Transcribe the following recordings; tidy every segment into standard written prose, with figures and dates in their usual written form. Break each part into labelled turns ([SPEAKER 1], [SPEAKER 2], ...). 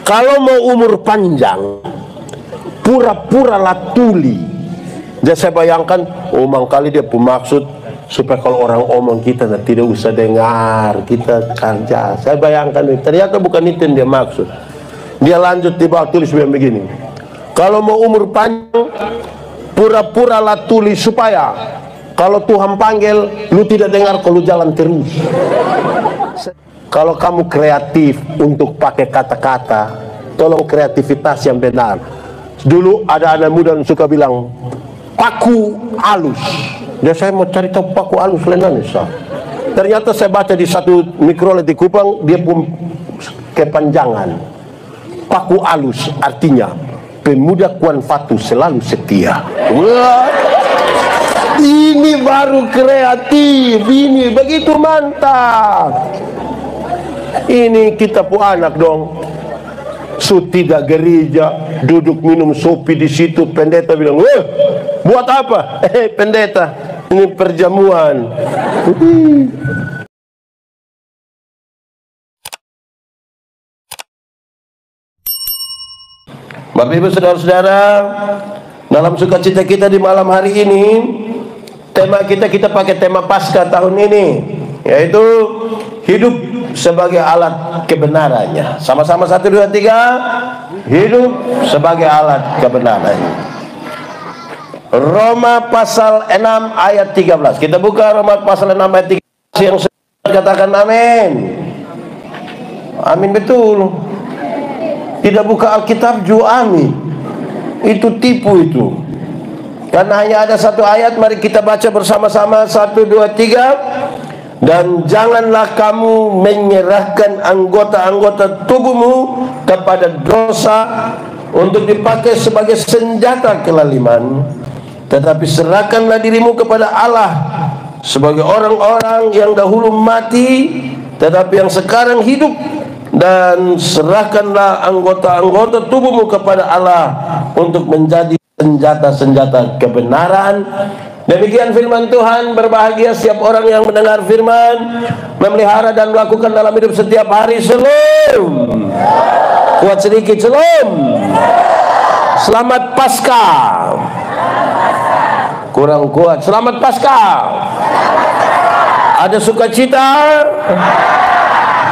[SPEAKER 1] Kalau mau umur panjang, pura-pura lah tuli. Jadi saya bayangkan, oh mangkali dia bermaksud supaya kalau orang omong kita tidak usah dengar, kita kerja. Saya bayangkan, ternyata bukan itu yang dia maksud. Dia lanjut di bawah tulis begini. Kalau mau umur panjang, pura-pura lah tuli supaya kalau Tuhan panggil, lu tidak dengar, kalau jalan terus. Kalau kamu kreatif untuk pakai kata-kata, tolong kreativitas yang benar. Dulu ada anak muda yang suka bilang paku alus. Dan saya mau cari tahu paku alus lenan. Ternyata saya baca di satu mikrolet di Kupang, dia pun kepanjangan. Paku alus artinya pemuda Kuan Fatu selalu setia. Wah, ini baru kreatif, ini begitu mantap. Ini kita pu anak dong. Tidak gereja, duduk minum kopi di situ. Pendeta bilang, "Weh, buat apa?" Pendeta, ini perjamuan. Bapak Ibu saudara-saudara, dalam sukacita kita di malam hari ini, tema kita pakai tema Paskah tahun ini, yaitu hidup sebagai alat kebenarannya. Sama-sama 1, 2, 3. Hidup sebagai alat kebenarannya. Roma pasal 6 ayat 13. Kita buka Roma pasal 6 ayat 13. Yang katakan amin. Amin betul. Tidak buka Alkitab juga amin. Itu tipu itu. Karena hanya ada satu ayat, mari kita baca bersama-sama 1, 2, 3. Dan janganlah kamu menyerahkan anggota-anggota tubuhmu kepada dosa untuk dipakai sebagai senjata kelaliman, tetapi serahkanlah dirimu kepada Allah sebagai orang-orang yang dahulu mati tetapi yang sekarang hidup, dan serahkanlah anggota-anggota tubuhmu kepada Allah untuk menjadi senjata-senjata kebenaran. Demikian firman Tuhan. Berbahagia setiap orang yang mendengar firman, memelihara dan melakukan dalam hidup setiap hari. Shalom. Kuat sedikit, shalom. Selamat Paskah. Kurang kuat. Selamat Paskah. Ada sukacita.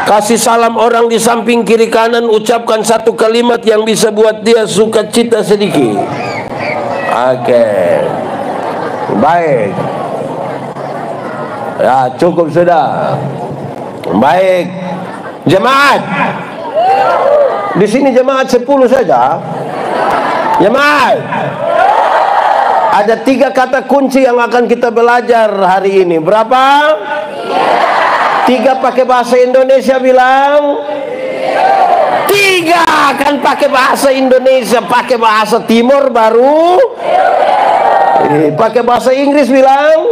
[SPEAKER 1] Kasih salam orang di samping kiri kanan. Ucapkan satu kalimat yang bisa buat dia sukacita sedikit. Oke. Baik. Ya, cukup sudah. Baik. Jemaat. Di sini jemaat 10 saja. Jemaat. Ada 3 kata kunci yang akan kita belajar hari ini. Berapa? 3 pakai bahasa Indonesia bilang. 3 kan pakai bahasa Indonesia, pakai bahasa Timur baru. Pakai bahasa Inggris bilang.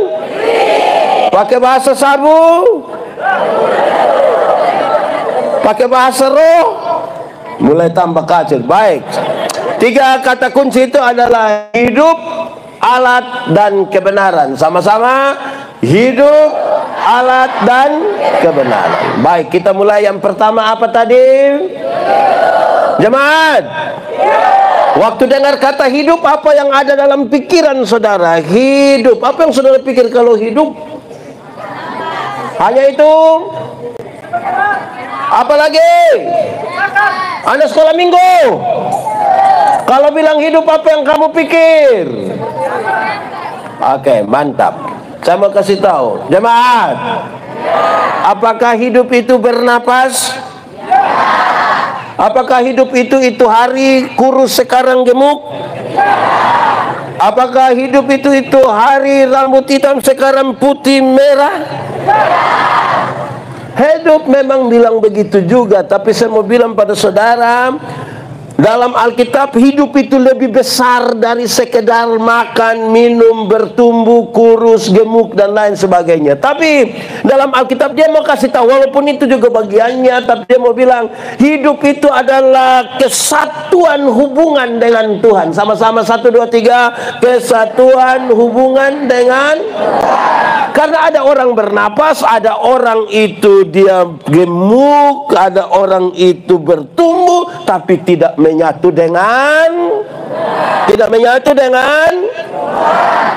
[SPEAKER 1] Pakai bahasa sabu. Pakai bahasa roh. Mulai tambah kacau. Baik. 3 kata kunci itu adalah hidup, alat, dan kebenaran. Sama-sama. Hidup, alat, dan kebenaran. Baik, kita mulai. Yang pertama apa tadi? Jemaat. Waktu dengar kata hidup, apa yang ada dalam pikiran saudara? Hidup. Apa yang saudara pikir kalau hidup? Hanya itu? Apa lagi? Anak sekolah minggu. Kalau bilang hidup, apa yang kamu pikir? Oke, mantap. Saya mau kasih tahu. Jemaat. Apakah hidup itu bernapas? Apakah hidup itu hari kurus sekarang gemuk? Apakah hidup itu hari rambut hitam sekarang putih merah? Hidup memang bilang begitu juga. Tapi saya mau bilang pada saudara, dalam Alkitab hidup itu lebih besar dari sekedar makan, minum, bertumbuh, kurus, gemuk, dan lain sebagainya. Tapi dalam Alkitab dia mau kasih tahu, walaupun itu juga bagiannya, tapi dia mau bilang hidup itu adalah kesatuan hubungan dengan Tuhan. Sama-sama 1, 2, 3. Kesatuan hubungan dengan Karena ada orang bernapas, ada orang itu dia gemuk, ada orang itu bertumbuh, tapi tidak menyatu dengan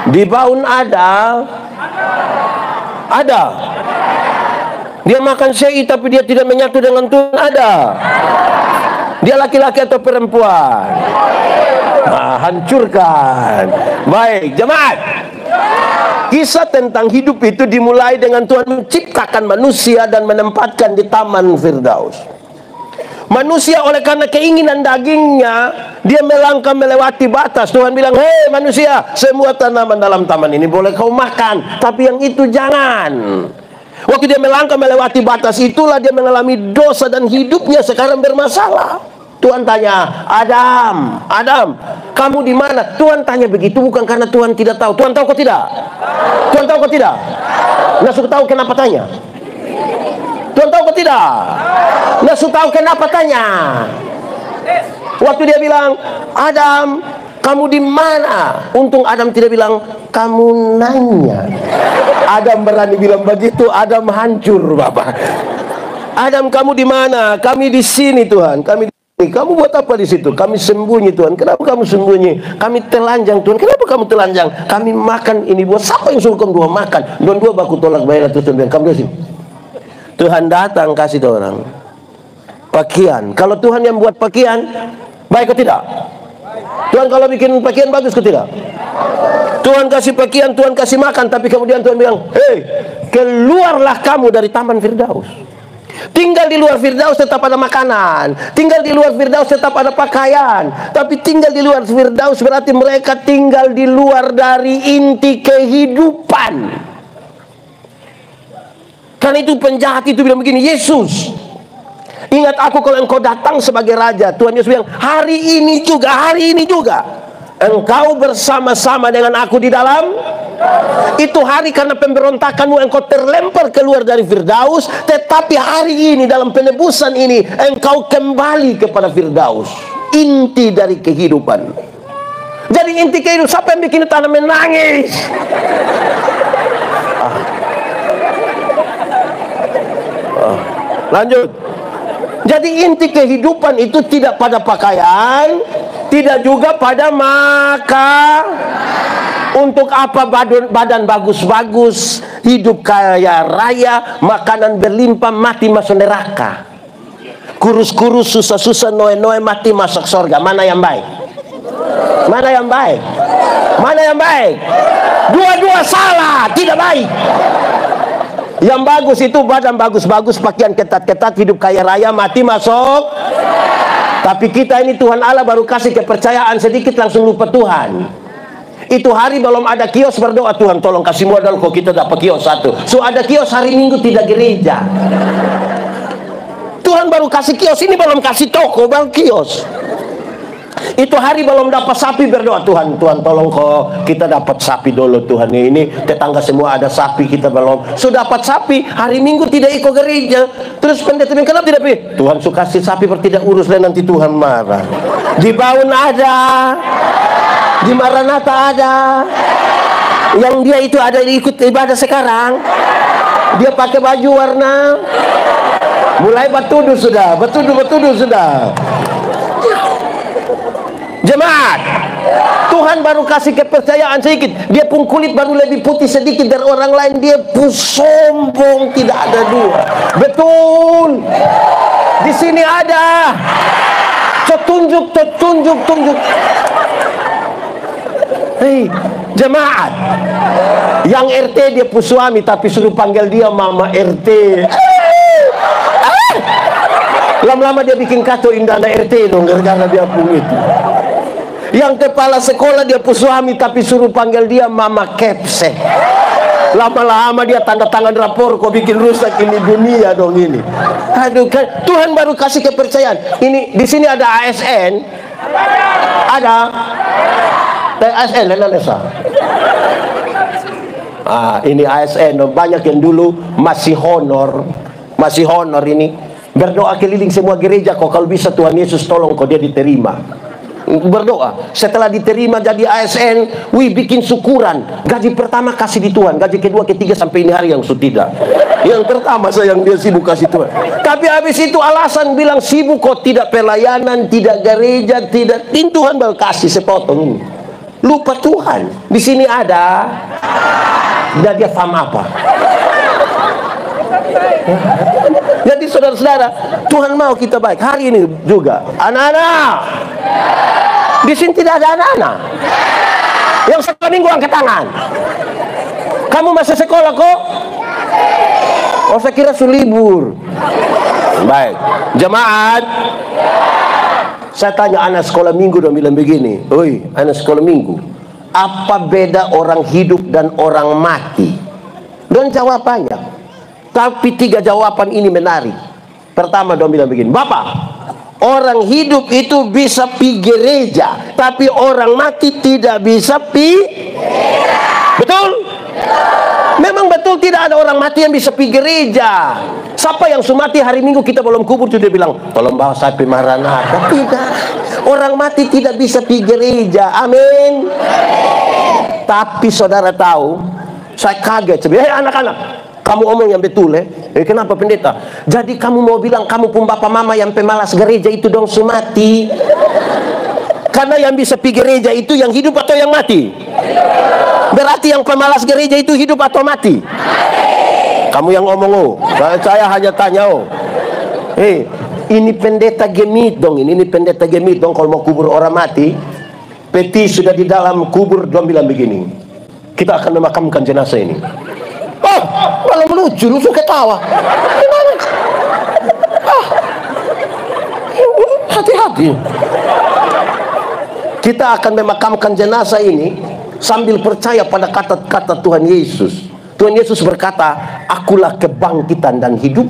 [SPEAKER 1] di Baun ada. Dia makan sei tapi dia tidak menyatu dengan Tuhan, ada. Dia laki-laki atau perempuan? Hancurkan. Baik, jemaat. Kisah tentang hidup itu dimulai dengan Tuhan menciptakan manusia dan menempatkan di Taman Firdaus. Manusia oleh karena keinginan dagingnya, dia melangkah melewati batas. Tuhan bilang, hei manusia, semua tanaman dalam taman ini boleh kau makan, tapi yang itu jangan. Waktu dia melangkah melewati batas itulah dia mengalami dosa dan hidupnya sekarang bermasalah. Tuhan tanya, Adam, kamu di mana? Tuhan tanya begitu bukan karena Tuhan tidak tahu. Tuhan tahu kok tidak? Tuhan tahu kok tidak? Nggak suka tahu kenapa tanya? Tuhan tahu kok tidak? Nggak suka tahu kenapa tanya? Waktu dia bilang, Adam, kamu di mana? Untung Adam tidak bilang, kamu nanya. Adam berani bilang begitu, Adam hancur, Bapak. Adam, kamu di mana? Kami di sini, Tuhan. Kami di sini. Kamu buat apa di situ? Kami sembunyi, Tuhan. Kenapa kamu sembunyi? Kami telanjang, Tuhan. Kenapa kamu telanjang? Kami makan ini buat siapa yang suruh kamu dua makan? Don dua baku tolak bayar itu Tuhan. Kamu di sini. Tuhan datang kasih orang pakaian. Kalau Tuhan yang buat pakaian, baik atau tidak? Tuhan kalau bikin pakaian bagus atau tidak? Tuhan kasih pakaian, Tuhan kasih makan, tapi kemudian Tuhan bilang, hei, keluarlah kamu dari Taman Firdaus. Tinggal di luar Firdaus tetap ada makanan, tinggal di luar Firdaus tetap ada pakaian, tapi tinggal di luar Firdaus berarti mereka tinggal di luar dari inti kehidupan. Karena itu penjahat itu bilang begini, Yesus, ingat aku kalau engkau datang sebagai raja. Tuhan Yesus bilang, hari ini juga engkau bersama-sama dengan aku di dalam. Itu hari karena pemberontakanmu engkau terlempar keluar dari Firdaus. Tetapi hari ini dalam penebusan ini engkau kembali kepada Firdaus, inti dari kehidupan. Jadi inti kehidupan, siapa yang bikin tanah menangis? Lanjut. Jadi inti kehidupan itu tidak pada pakaian, tidak juga pada maka. Untuk apa badan bagus-bagus, hidup kaya raya, makanan berlimpah, mati masuk neraka. Kurus-kurus, susah-susah, noe-noe, mati masuk surga. Mana yang baik? Mana yang baik? Mana yang baik? Dua-dua salah, tidak baik. Yang bagus itu badan bagus-bagus, pakaian ketat-ketat, hidup kaya raya, mati masuk. Tapi kita ini Tuhan Allah baru kasih kepercayaan sedikit langsung lupa Tuhan. Itu hari belum ada kios berdoa, Tuhan tolong kasih modal kok kita dapat kios satu. So ada kios hari Minggu tidak gereja. Tuhan baru kasih kios, ini belum kasih toko, baru kios. Itu hari belum dapat sapi berdoa, Tuhan tolong kok kita dapat sapi dulu Tuhan. Ini tetangga semua ada sapi, kita belum. Sudah dapat sapi, hari Minggu tidak ikut gereja. Terus pendeta bilang, kenapa tidak pilih? Tuhan suka kasih sapi tidak urus dan nanti Tuhan marah. Di Baun ada, di Maranatha ada. Yang dia itu ada ikut ibadah sekarang. Dia pakai baju warna. Mulai betuduh sudah. Jemaat, Tuhan baru kasih kepercayaan sedikit. Dia pun kulit baru lebih putih sedikit dari orang lain. Dia pun sombong, tidak ada dua. Betul. Di sini ada. Tunjuk. Hei, jemaat. Yang RT dia pun suami, tapi suruh panggil dia Mama RT. Lama-lama dia bikin kacau indah RT dong, gara-gara dia pun itu. Yang kepala sekolah dia pun suami, tapi suruh panggil dia Mama Kepse. Lama-lama dia tanda tangan rapor, kok bikin rusak ini dunia dong ini. Aduh, Tuhan baru kasih kepercayaan. Ini di sini ada ASN, ada ASN, ini ASN. Banyak yang dulu masih honor ini berdoa keliling semua gereja kok, kalau bisa Tuhan Yesus tolong kok dia diterima. berdoa. Setelah diterima jadi ASN, bikin syukuran. Gaji pertama kasih di Tuhan, gaji kedua, ketiga sampai ini hari yang sudah. Yang pertama sayang dia sibuk kasih Tuhan. Tapi habis itu alasan bilang sibuk kok, tidak pelayanan, tidak gereja, tidak. Tuhan baru kasih sepotong ini. Lupa Tuhan. Di sini ada. Dan dia paham apa? Jadi saudara-saudara, Tuhan mau kita baik. Hari ini juga anak-anak, di sini tidak ada anak-anak yang sekolah minggu angkat tangan. Kamu masih sekolah kok? Oh, saya kira sudah libur. Baik, jemaat, saya tanya anak sekolah minggu, dan bilang begini, oi anak sekolah minggu, apa beda orang hidup dan orang mati? Dan jawabannya, tapi 3 jawaban ini menarik. Pertama, dong bilang begini, Bapak, orang hidup itu bisa pi gereja, tapi orang mati tidak bisa pi gereja. Betul? Memang betul, tidak ada orang mati yang bisa pi gereja. Siapa yang sumati hari Minggu kita belum kubur itu dia bilang, tolong bawa saya pi Maranatha. Tidak, orang mati tidak bisa pi gereja. Amin. Tapi saudara tahu, saya kaget. Hei anak-anak, kamu omong yang betul kenapa pendeta? Jadi kamu mau bilang kamu pun bapak mama yang pemalas gereja itu dong sumati? Karena yang bisa pergi gereja itu yang hidup atau yang mati? Berarti yang pemalas gereja itu hidup atau mati? Kamu yang ngomong saya hanya tanya ini pendeta gemit dong, ini pendeta gemit dong. Kalau mau kubur orang mati, peti sudah di dalam kubur, dong bilang begini, kita akan memakamkan jenazah ini. Oh, malah melucu, lu suka ketawa. Gimana? Hati-hati. Kita akan memakamkan jenazah ini sambil percaya pada kata-kata Tuhan Yesus. Tuhan Yesus berkata, akulah kebangkitan dan hidup.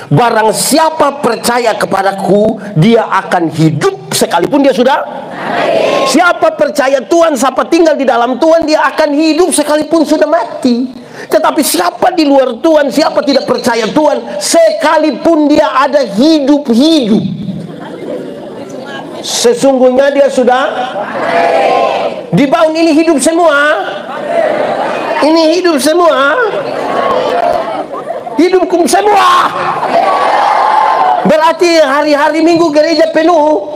[SPEAKER 1] Barang siapa percaya kepadaku, dia akan hidup sekalipun dia sudah. Siapa percaya Tuhan, siapa tinggal di dalam Tuhan, dia akan hidup sekalipun sudah mati. Tetapi siapa di luar Tuhan, siapa tidak percaya Tuhan, sekalipun dia ada hidup-hidup, sesungguhnya dia sudah dibangun. Ini hidup semua. Ini hidup semua. Hidupkum semua. Berarti hari-hari Minggu gereja penuh.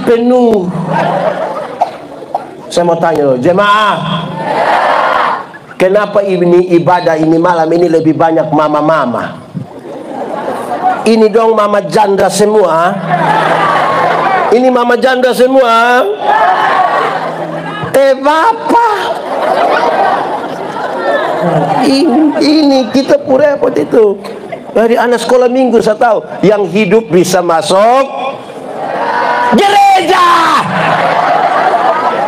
[SPEAKER 1] Penuh. Saya mau tanya loh, jemaah, kenapa ini ibadah ini malam ini lebih banyak mama-mama? Ini dong mama janda semua. Ini mama janda semua. Bapak, ini kita repot itu. Dari anak sekolah minggu saya tahu, yang hidup bisa masuk gereja.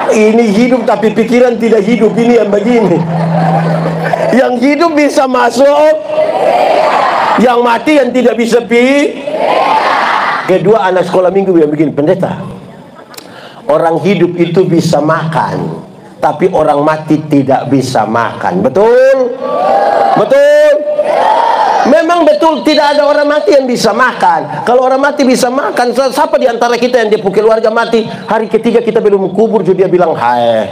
[SPEAKER 1] Ini hidup tapi pikiran tidak hidup, ini yang begini. Yang hidup bisa masuk, yang mati yang tidak bisa pi. Kedua, anak sekolah minggu yang begini, pendeta, orang hidup itu bisa makan, tapi orang mati tidak bisa makan. Betul? Betul? Memang betul, tidak ada orang mati yang bisa makan. Kalau orang mati bisa makan, siapa di antara kita yang dia keluarga mati, hari ketiga kita belum kubur, dia bilang, hai,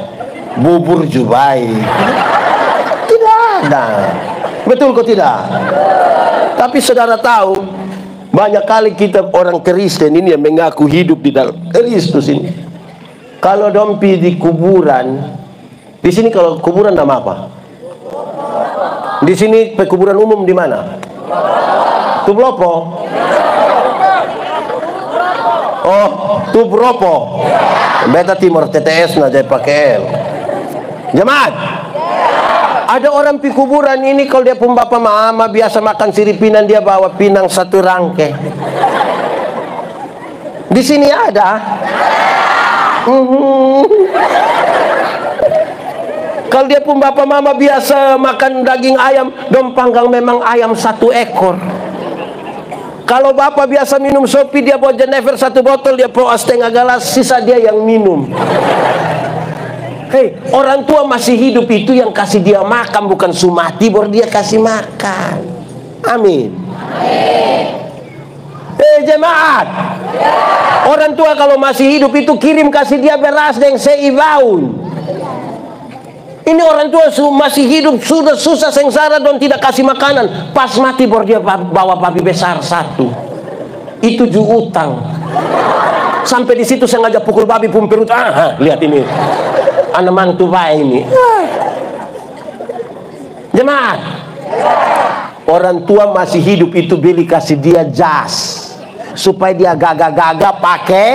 [SPEAKER 1] bubur jubai. Tidak ada. Betul kok tidak? Tapi saudara tahu, banyak kali kita orang Kristen ini yang mengaku hidup di dalam Kristus ini, kalau dompi di kuburan, di sini kalau kuburan nama apa? Di sini pekuburan umum di mana? Tublopo. Oh, Tubropo. Beta Timur TTS na jay pakel. Jemaat. Ada orang pi kuburan ini, kalau dia pun bapak mama biasa makan siripinan, dia bawa pinang satu rangke. Di sini ada. Kalau dia pun bapak mama biasa makan daging ayam, dong panggang memang ayam 1 ekor. Kalau bapak biasa minum sopi, dia bawa Jenever 1 botol, dia bawa setengah gelas, sisa dia yang minum. Hei, orang tua masih hidup itu yang kasih dia makan, bukan sumati baru dia kasih makan. Amin. jemaat. Orang tua kalau masih hidup itu kirim kasih dia beras dan seibaun. Ini orang tua masih hidup sudah susah sengsara dan tidak kasih makanan. Pas mati baru dia bawa babi besar satu. Itu juga utang. Sampai di situ sengaja pukul babi pun perut. Lihat ini. Anak mantu baik ini. Jemaat. Orang tua masih hidup itu beli kasih dia jas. Supaya dia gagah-gagah pakai.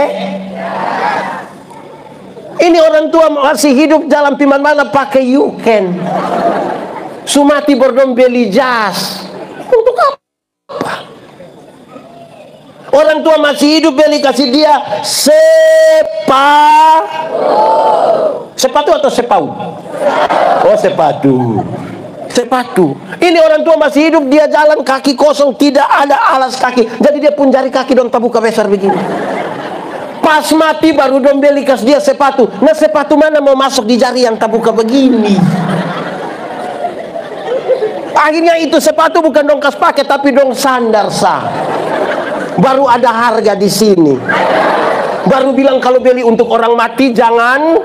[SPEAKER 1] Ini orang tua masih hidup dalam piman mana pakai yuken. Sumati berdom beli jas. Untuk apa? Orang tua masih hidup beli kasih dia sepatu atau sepau? Oh, sepatu. Sepatu. Ini orang tua masih hidup, dia jalan kaki kosong, tidak ada alas kaki. Jadi dia pun jari kaki dong tabuka besar begini. Pas mati baru dong beli kas dia sepatu. Nah, sepatu mana mau masuk di jari yang tabuka begini? Akhirnya itu sepatu bukan dong kas pakai, tapi dong sandar sah. Baru ada harga di sini. Baru bilang kalau beli untuk orang mati jangan.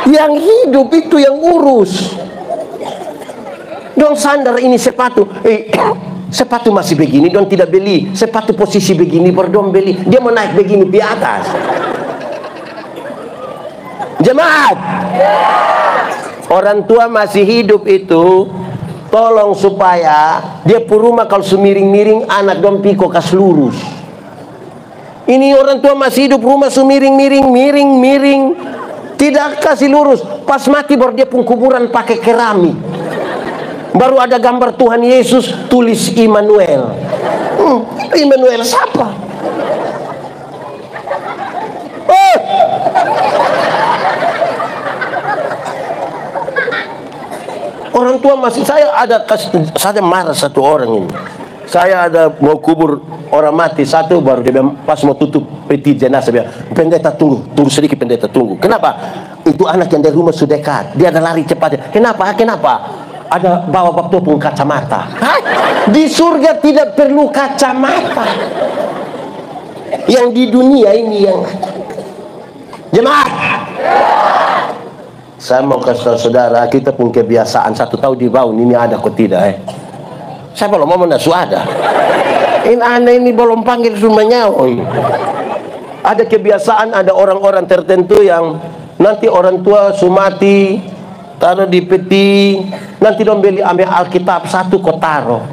[SPEAKER 1] Yang hidup itu yang urus. Dong sandar ini sepatu. Sepatu masih begini, dong tidak beli. Sepatu posisi begini, baru dong beli. Dia mau naik begini di atas. Jemaat, orang tua masih hidup itu, tolong supaya dia rumah kalau semiring-miring anak dong piko kas lurus. Ini orang tua masih hidup rumah semiring-miring, miring-miring, tidak kasih lurus. Pas mati baru dia pun kuburan pakai keramik. Baru ada gambar Tuhan Yesus, tulis Immanuel. Immanuel siapa? Orang tua masih, saya marah satu orang ini. Saya ada mau kubur orang mati satu, baru dia pas mau tutup peti jenazah bilang, pendeta tunggu sedikit, pendeta tunggu. Kenapa? Itu anak yang dari rumah sudah dekat, dia ada lari cepat. Kenapa? Ada bawa waktu pun kacamata. Di surga tidak perlu kacamata. Yang di dunia ini yang jemaat. Saya mau kasih tahu saudara, kita pun kebiasaan satu tahun di bawah ini ada kok tidak Saya belum mau menasu ada. Ini aneh ini belum panggil semuanya. Ada kebiasaan, ada orang-orang tertentu yang nanti orang tua sumati taruh di peti, nanti dong beli ambil Alkitab satu kok taruh.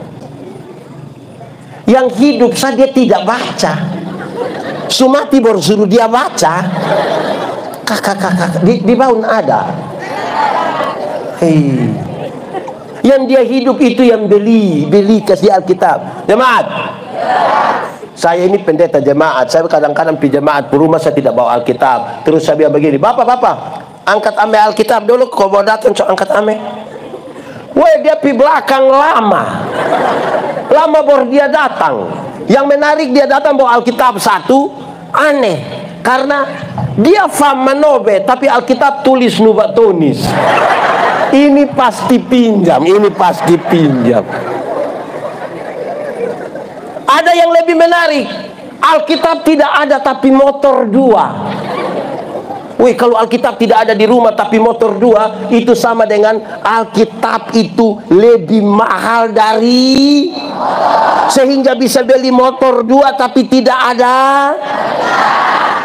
[SPEAKER 1] Yang hidup saja tidak baca, sumati baru suruh dia baca. Kakak di bawah ada. Yang dia hidup itu yang beli kasih Alkitab. Jemaat, saya ini pendeta jemaat. Saya kadang-kadang di jemaat rumah saya tidak bawa Alkitab. Terus saya bilang begini, bapak, angkat ame Alkitab dulu, kau mau datang angkat ame. Woi, dia pi belakang lama baru dia datang. Yang menarik dia datang bawa Alkitab satu, aneh. Karena dia fam manobe, tapi Alkitab tulis nubat tunis. Ini pasti pinjam. Ada yang lebih menarik, Alkitab tidak ada tapi motor dua. Wih, kalau Alkitab tidak ada di rumah tapi motor dua, itu sama dengan Alkitab itu lebih mahal dari, sehingga bisa beli motor dua tapi tidak ada.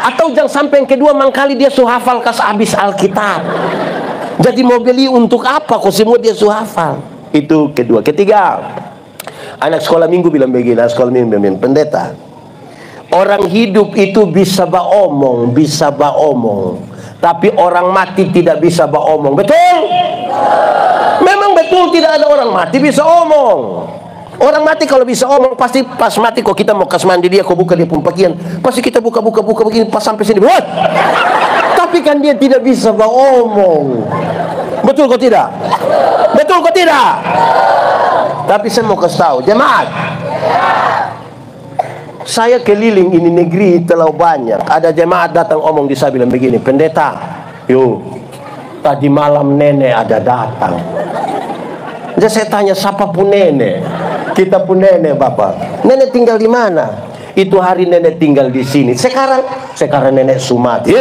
[SPEAKER 1] Atau jangan sampai yang kedua mangkali dia suhafal kas habis Alkitab. Jadi mau beli untuk apa kok semua dia suhafal. Itu kedua. Ketiga, anak sekolah minggu bilang begini, pendeta, orang hidup itu bisa baomong, tapi orang mati tidak bisa baomong. Betul? Memang betul, tidak ada orang mati bisa omong. Orang mati kalau bisa omong pasti pas mati kok kita mau kas mandi dia, kok buka dia pun pakaian, pasti kita buka begini pas sampai sini. What? Tapi kan dia tidak bisa baomong. Betul kok tidak? Tapi saya mau kasih tahu jemaat, saya keliling ini negeri terlalu banyak. Ada jemaat datang omong di saya bilang begini, pendeta, tadi malam nenek ada datang. Jadi saya tanya, siapa pun nenek? Kita pun nenek bapak. Nenek tinggal di mana? Itu hari nenek tinggal di sini. Sekarang nenek sumati.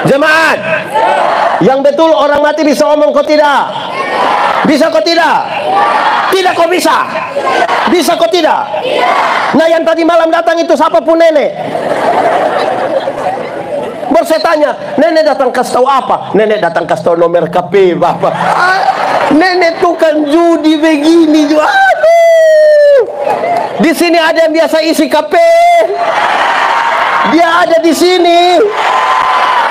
[SPEAKER 1] Jemaat, yang betul orang mati bisa omong kok tidak? Bisa kok tidak? Tidak kok bisa? Bisa kok tidak? Nah yang tadi malam datang itu siapa pun nenek. Baru saya tanya, nenek datang kasih tahu apa? Nenek datang kasih tahu nomor KP bapak. Nenek tukang judi begini juga. Aduh. Di sini ada yang biasa isi KP. Dia ada di sini.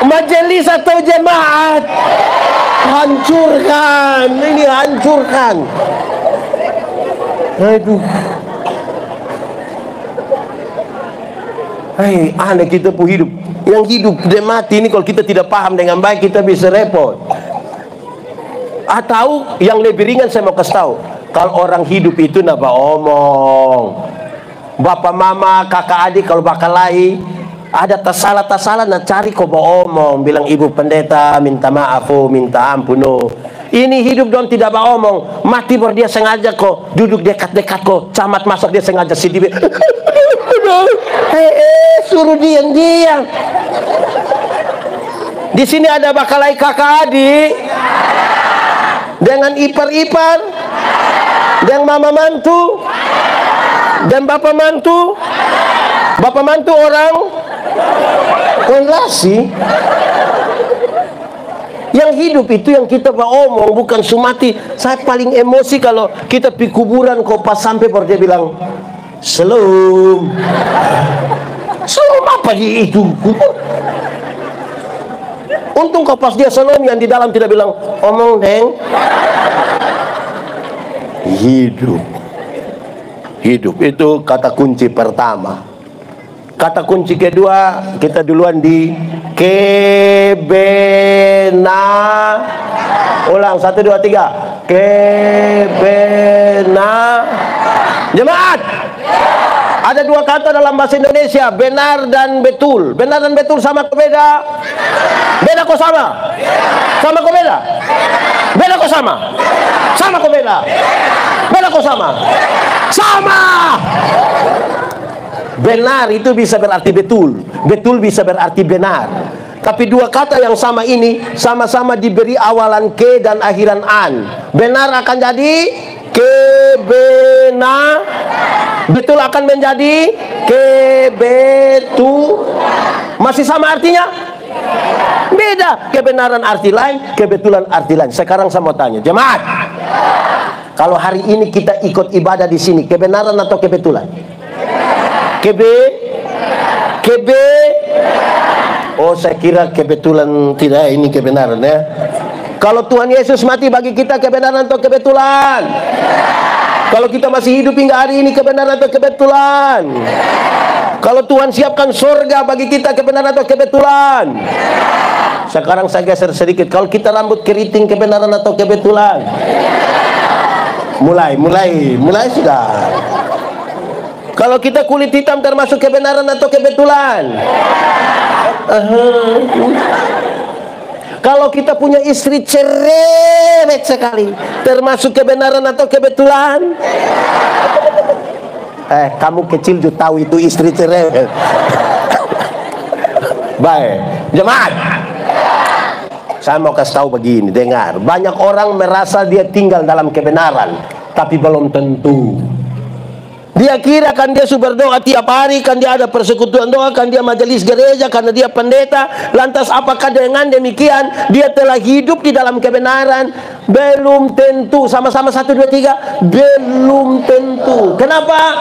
[SPEAKER 1] Majelis atau jemaat. Hancurkan. Ini hancurkan. Aduh. Hei, aneh kita pun hidup. Yang hidup dan mati ini kalau kita tidak paham dengan baik kita bisa repot. Atau yang lebih ringan saya mau kasih tahu, kalau orang hidup itu napa omong. Bapak mama kakak adik kalau bakal lain ada tak salah nak cari kau omong, bilang ibu pendeta minta maaf, minta ampun. Ini hidup dong tidak omong. Mati baru dia sengaja kok duduk dekat-dekat kok, camat masuk dia sengaja sedih. Suruh diam-diam. Di sini ada bakalai kakak adik dengan ipar-ipar, dengan mama mantu, dan bapak mantu. Bapak mantu orang relasi. Yang hidup itu yang kita omong, bukan sumati. Saya paling emosi kalau kita pergi kuburan kok pas sampai baru dia bilang Shalom. Shalom apa itu kubur? Untung kau pas dia shalom yang di dalam tidak bilang omong deng. Hidup itu kata kunci pertama. Kata kunci kedua kita duluan di kebena. Ulang 1 2 3. Kebena. Jemaat. Ada dua kata dalam bahasa Indonesia, benar dan betul. Benar dan betul sama kok beda? Beda kok sama? Sama kok beda? Beda kok sama? Sama kok beda? Beda kok sama? Sama! Benar itu bisa berarti betul. Betul bisa berarti benar. Tapi dua kata yang sama ini sama-sama diberi awalan ke dan akhiran an. Benar akan jadi kebena. Betul akan menjadi kebetul. Masih sama artinya? Beda. Kebenaran arti lain, kebetulan arti lain. Sekarang saya mau tanya, jemaat. Kalau hari ini kita ikut ibadah di sini, kebenaran atau kebetulan? Oh, saya kira kebetulan tidak, ini kebenaran ya. Kalau Tuhan Yesus mati bagi kita, kebenaran atau kebetulan? Kalau kita masih hidup hingga hari ini, kebenaran atau kebetulan? Kalau Tuhan siapkan surga bagi kita, kebenaran atau kebetulan? Sekarang saya geser sedikit. Kalau kita rambut keriting, kebenaran atau kebetulan? Mulai sudah. Kalau kita kulit hitam termasuk kebenaran atau kebetulan? Kalau kita punya istri cerewet sekali, termasuk kebenaran atau kebetulan? Kamu kecil juga tahu itu istri cerewet. Baik, jemaat. Saya mau kasih tahu begini, dengar. Banyak orang merasa dia tinggal dalam kebenaran, tapi belum tentu. Dia kira kan dia berdoa tiap hari, kan dia ada persekutuan doa, kan dia majelis gereja, karena dia pendeta. Lantas apakah dengan demikian dia telah hidup di dalam kebenaran? Belum tentu. Sama-sama 1 2 3. Belum tentu. Kenapa?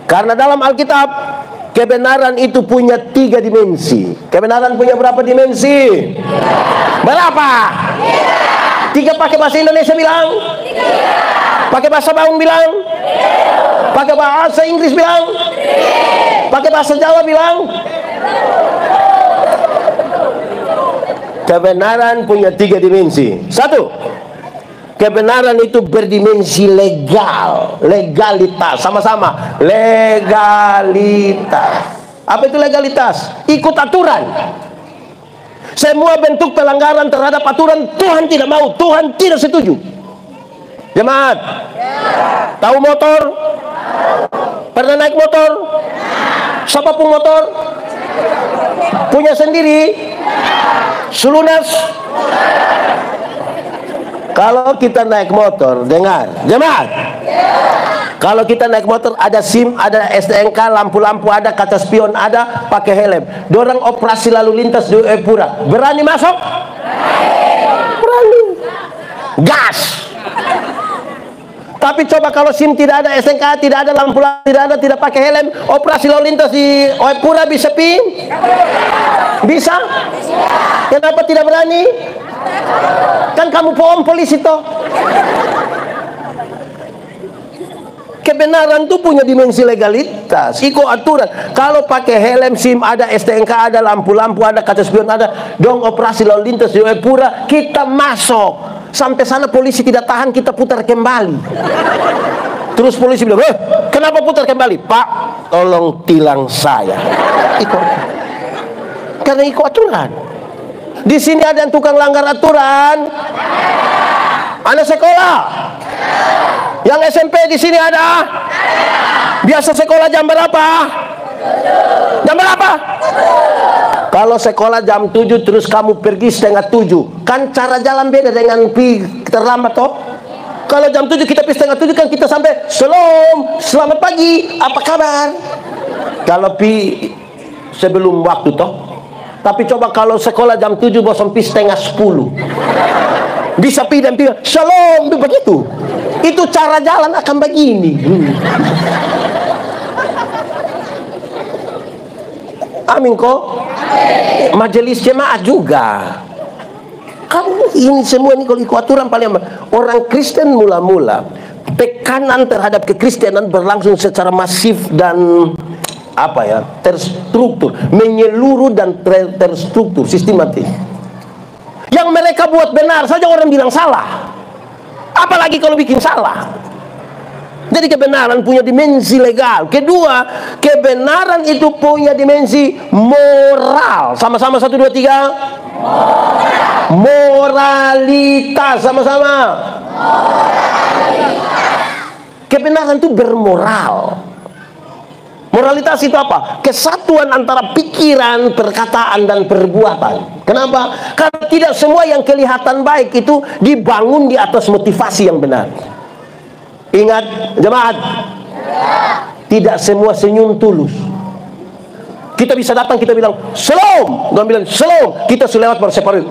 [SPEAKER 1] Karena dalam Alkitab kebenaran itu punya 3 dimensi. Kebenaran punya berapa dimensi? Berapa? 3 pakai bahasa Indonesia bilang? Pakai bahasa Baung bilang? Pakai bahasa Inggris bilang? Pakai bahasa Jawa bilang? Kebenaran punya 3 dimensi. 1, kebenaran itu berdimensi legal. Legalitas. Sama-sama. Legalitas. Apa itu legalitas? Ikut aturan. Semua bentuk pelanggaran terhadap aturan Tuhan tidak mau. Tuhan tidak setuju. Jemaat, tahu motor? Pernah naik motor? Siapa pun motor? Punya sendiri? Selunas? Kalau kita naik motor, dengar, jemaat. Kalau kita naik motor ada SIM, ada STNK, lampu-lampu ada, kaca spion ada, pakai helm. Dorang operasi lalu lintas di Jayapura. Berani masuk? Berani. Gas. Tapi coba kalau SIM tidak ada, STNK tidak ada, lampu tidak ada, tidak pakai helm, operasi lalu lintas di Jayapura bisa Bisa? Kenapa tidak berani? Kan kamu polisi toh. Kebenaran itu punya dimensi legalitas, ikut aturan. Kalau pakai helm, SIM ada, STNK ada, lampu-lampu ada, kaca spion ada, dong operasi lalu lintas di Jayapura, kita masuk. Sampai sana polisi tidak tahan, kita putar kembali. Terus polisi bilang, kenapa putar kembali? Pak, tolong tilang saya. Ikut. Karena ikut aturan. Di sini ada yang tukang langgar aturan. Anak sekolah. Yang SMP di sini ada. Biasa sekolah jam berapa? Jam berapa? Kalau sekolah jam 7 terus kamu pergi setengah 7, kan cara jalan beda dengan terlambat toh. Kalau jam 7 kita pergi setengah 7 kan kita sampai selamat pagi, apa kabar? Kalau sebelum waktu toh. Tapi coba kalau sekolah jam 7 bosan pi setengah 10. Bisa pi dan pi shalom begitu. Itu cara jalan akan begini. Amin kok. Majelis jemaat juga. Kamu ini semua ini kalau ikut aturan paling orang Kristen mula-mula tekanan terhadap kekristenan berlangsung secara masif dan terstruktur, menyeluruh dan terstruktur, sistematis. Yang mereka buat benar saja orang bilang salah, apalagi kalau bikin salah. Jadi kebenaran punya dimensi legal. Kedua, kebenaran itu punya dimensi moral. Sama-sama 1, 2, 3. Moralitas. Sama-sama. Kebenaran itu bermoral. Moralitas itu apa? Kesatuan antara pikiran, perkataan, dan perbuatan. Kenapa? Karena tidak semua yang kelihatan baik itu dibangun di atas motivasi yang benar. Ingat, jemaat, tidak semua senyum tulus. Kita bisa datang, kita bilang shalom, dan bilang shalom, kita sudah lewat berseparuh.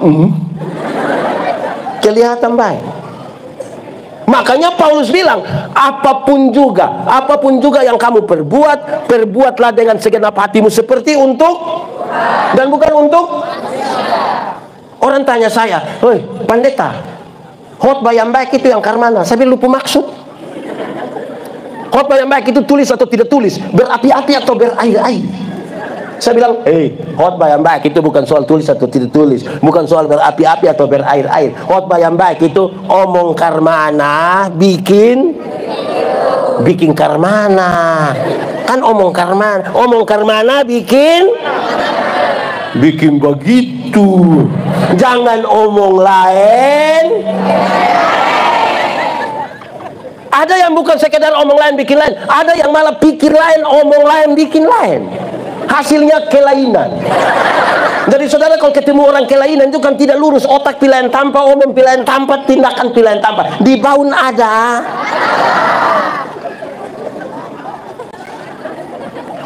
[SPEAKER 1] Kelihatan baik. Makanya Paulus bilang, apapun juga yang kamu perbuatlah dengan segenap hatimu seperti untuk dan bukan untuk. Orang tanya saya, "Hoi, pendeta, khotbah yang baik itu yang karmana?" Saya bilang, lupa maksud. Khotbah yang baik itu tulis atau tidak tulis, berapi-api atau berair-air. Saya bilang, khotbah yang baik itu bukan soal tulis atau tidak tulis, bukan soal berapi-api atau berair-air. Khotbah yang baik itu omong karmana, bikin karmana. Kan omong karmana bikin begitu. Jangan omong lain. Ada yang bukan sekedar omong lain bikin lain, ada yang malah pikir lain, omong lain bikin lain. Hasilnya kelainan. Jadi saudara kalau ketemu orang kelainan itu kan tidak lurus, otak pilihan tanpa, omong pilihan tanpa, tindakan pilihan tanpa. Di baun ada.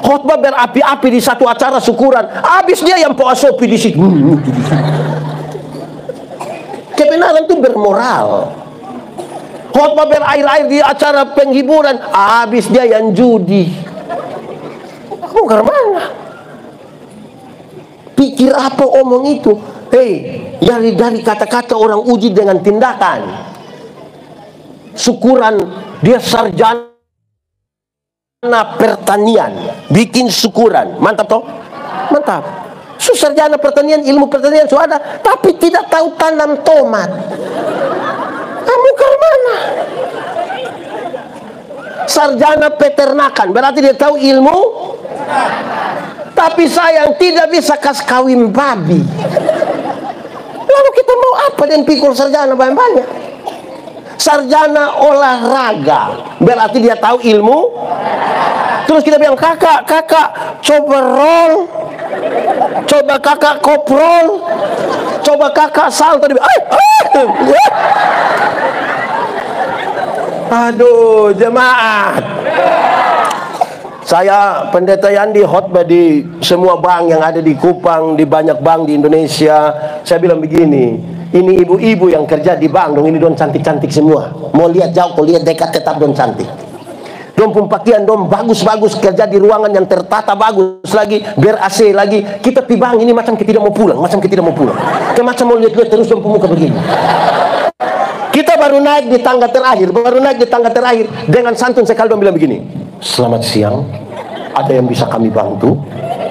[SPEAKER 1] Khotbah berapi-api di satu acara syukuran, habis dia yang poasopi di situ. Kebenaran itu bermoral. Khotbah berair-air di acara penghiburan, habis dia yang judi. Kamu kemana? Pikir apa omong itu? Dari kata-kata orang uji dengan tindakan. Syukuran, dia sarjana pertanian, bikin syukuran. Mantap toh? Mantap. Sarjana pertanian, ilmu pertanian sudah ada, tapi tidak tahu tanam tomat. Kamu ke mana? Sarjana peternakan, berarti dia tahu ilmu, tapi sayang tidak bisa kawin babi. Lalu kita mau apa dengan pikul sarjana banyak-banyak? sarjana olahraga, berarti dia tahu ilmu. Terus kita bilang, kakak coba roll, coba kakak koprol, coba kakak salto. Aduh, jemaat. Saya pendeta Yandi khotbah di semua bank yang ada di Kupang, di banyak bank di Indonesia. Saya bilang begini, ini ibu-ibu yang kerja di bank dong, ini don cantik-cantik semua. Mau lihat jauh, mau lihat dekat, tetap don cantik. Dom pun pakaian dom bagus-bagus, kerja di ruangan yang tertata bagus lagi, ber AC lagi. Kita pi bank ini macam kita tidak mau pulang, Kayak macam mau lihat-lihat terus dom muka begini. Kita baru naik di tangga terakhir, dengan santun sekali dom bilang begini, selamat siang, ada yang bisa kami bantu?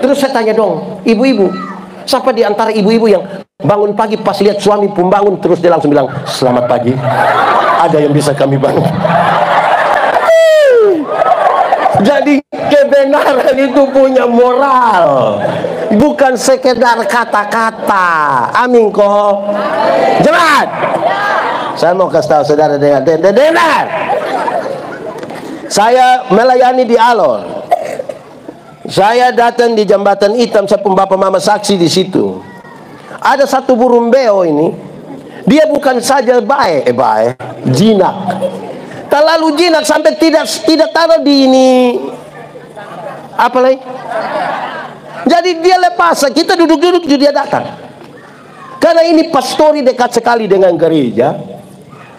[SPEAKER 1] Terus saya tanya dong, ibu-ibu, siapa di antara ibu-ibu yang bangun pagi pas lihat suami pembangun, terus dia langsung bilang, selamat pagi, ada yang bisa kami bantu? Jadi kebenaran itu punya moral, bukan sekedar kata-kata. Amin kok. Jemaat, saya mau kasih tahu saudara, dengar. Saya melayani di Alor. Saya datang di Jembatan Hitam, saya pun bapak mama saksi di situ. Ada satu burung beo ini, dia bukan saja baik, jinak. Terlalu jinak sampai tidak taruh di ini apa lagi. Jadi dia lepas, kita duduk-duduk, dia datang. Karena ini pastori dekat sekali dengan gereja.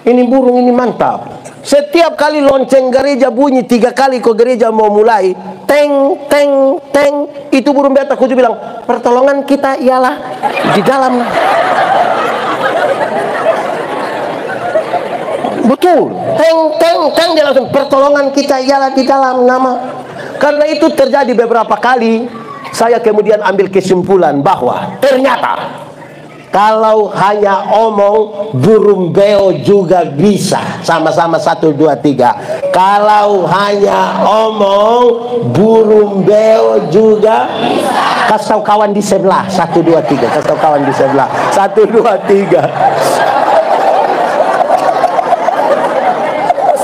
[SPEAKER 1] Ini burung ini mantap. Setiap kali lonceng gereja bunyi 3 kali kok gereja mau mulai, teng teng teng, itu burung beta kuju bilang, pertolongan kita ialah di dalam. Betul, teng teng teng, dia langsung, pertolongan kita ialah di dalam nama. Karena itu terjadi beberapa kali, saya kemudian ambil kesimpulan bahwa ternyata kalau hanya omong, burung beo juga bisa. Sama-sama 1, 2, 3. Kalau hanya omong, burung beo juga bisa. Kasih tahu kawan di sebelah, 1, 2, 3. Kasih tahu kawan di sebelah, 1, 2, 3.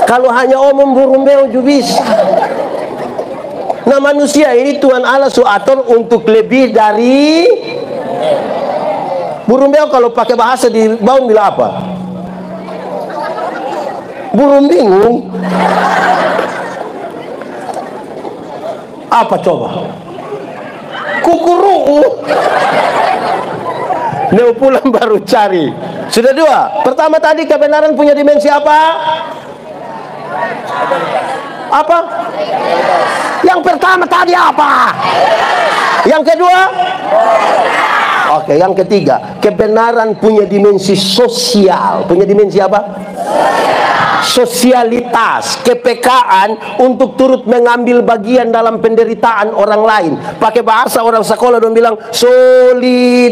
[SPEAKER 1] Kalau hanya omong, burung beo juga bisa. Nah, manusia ini Tuhan Allah atur untuk lebih dari burung beo. Kalau pakai bahasa di bawah bilang apa? Burung bingung. Apa coba? Kukuruu. Neu pulang baru cari. Sudah 2. Pertama tadi kebenaran punya dimensi apa? Apa? Yang pertama tadi apa? Yang kedua? Oke, yang ketiga, kebenaran punya dimensi sosial. Punya dimensi apa? Sosialitas, kepekaan untuk turut mengambil bagian dalam penderitaan orang lain. Pakai bahasa orang sekolah dong bilang solidaritas.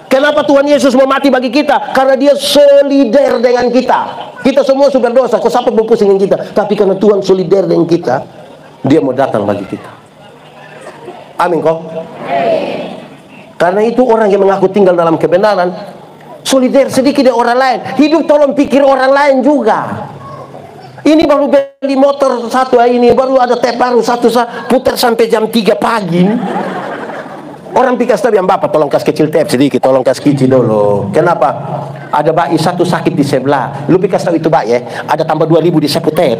[SPEAKER 1] Kenapa Tuhan Yesus mau mati bagi kita? Karena dia solider dengan kita. Kita semua sudah berdosa, kok siapa mau pusingin kita? Tapi karena Tuhan solider dengan kita, dia mau datang bagi kita. Amin kok. Karena itu orang yang mengaku tinggal dalam kebenaran, solider sedikit dengan orang lain. Hidup tolong pikir orang lain juga. Ini baru beli motor satu ini, baru ada tap baru satu, putar sampai jam 3 pagi. Orang pikas tapi yang bapak tolong kasih kecil tap sedikit, tolong kasih kecil dulu. Kenapa? Ada bayi satu sakit di sebelah. Lu pikas tahu itu bayi ya? Ada tambah 2.000 di sapu tap.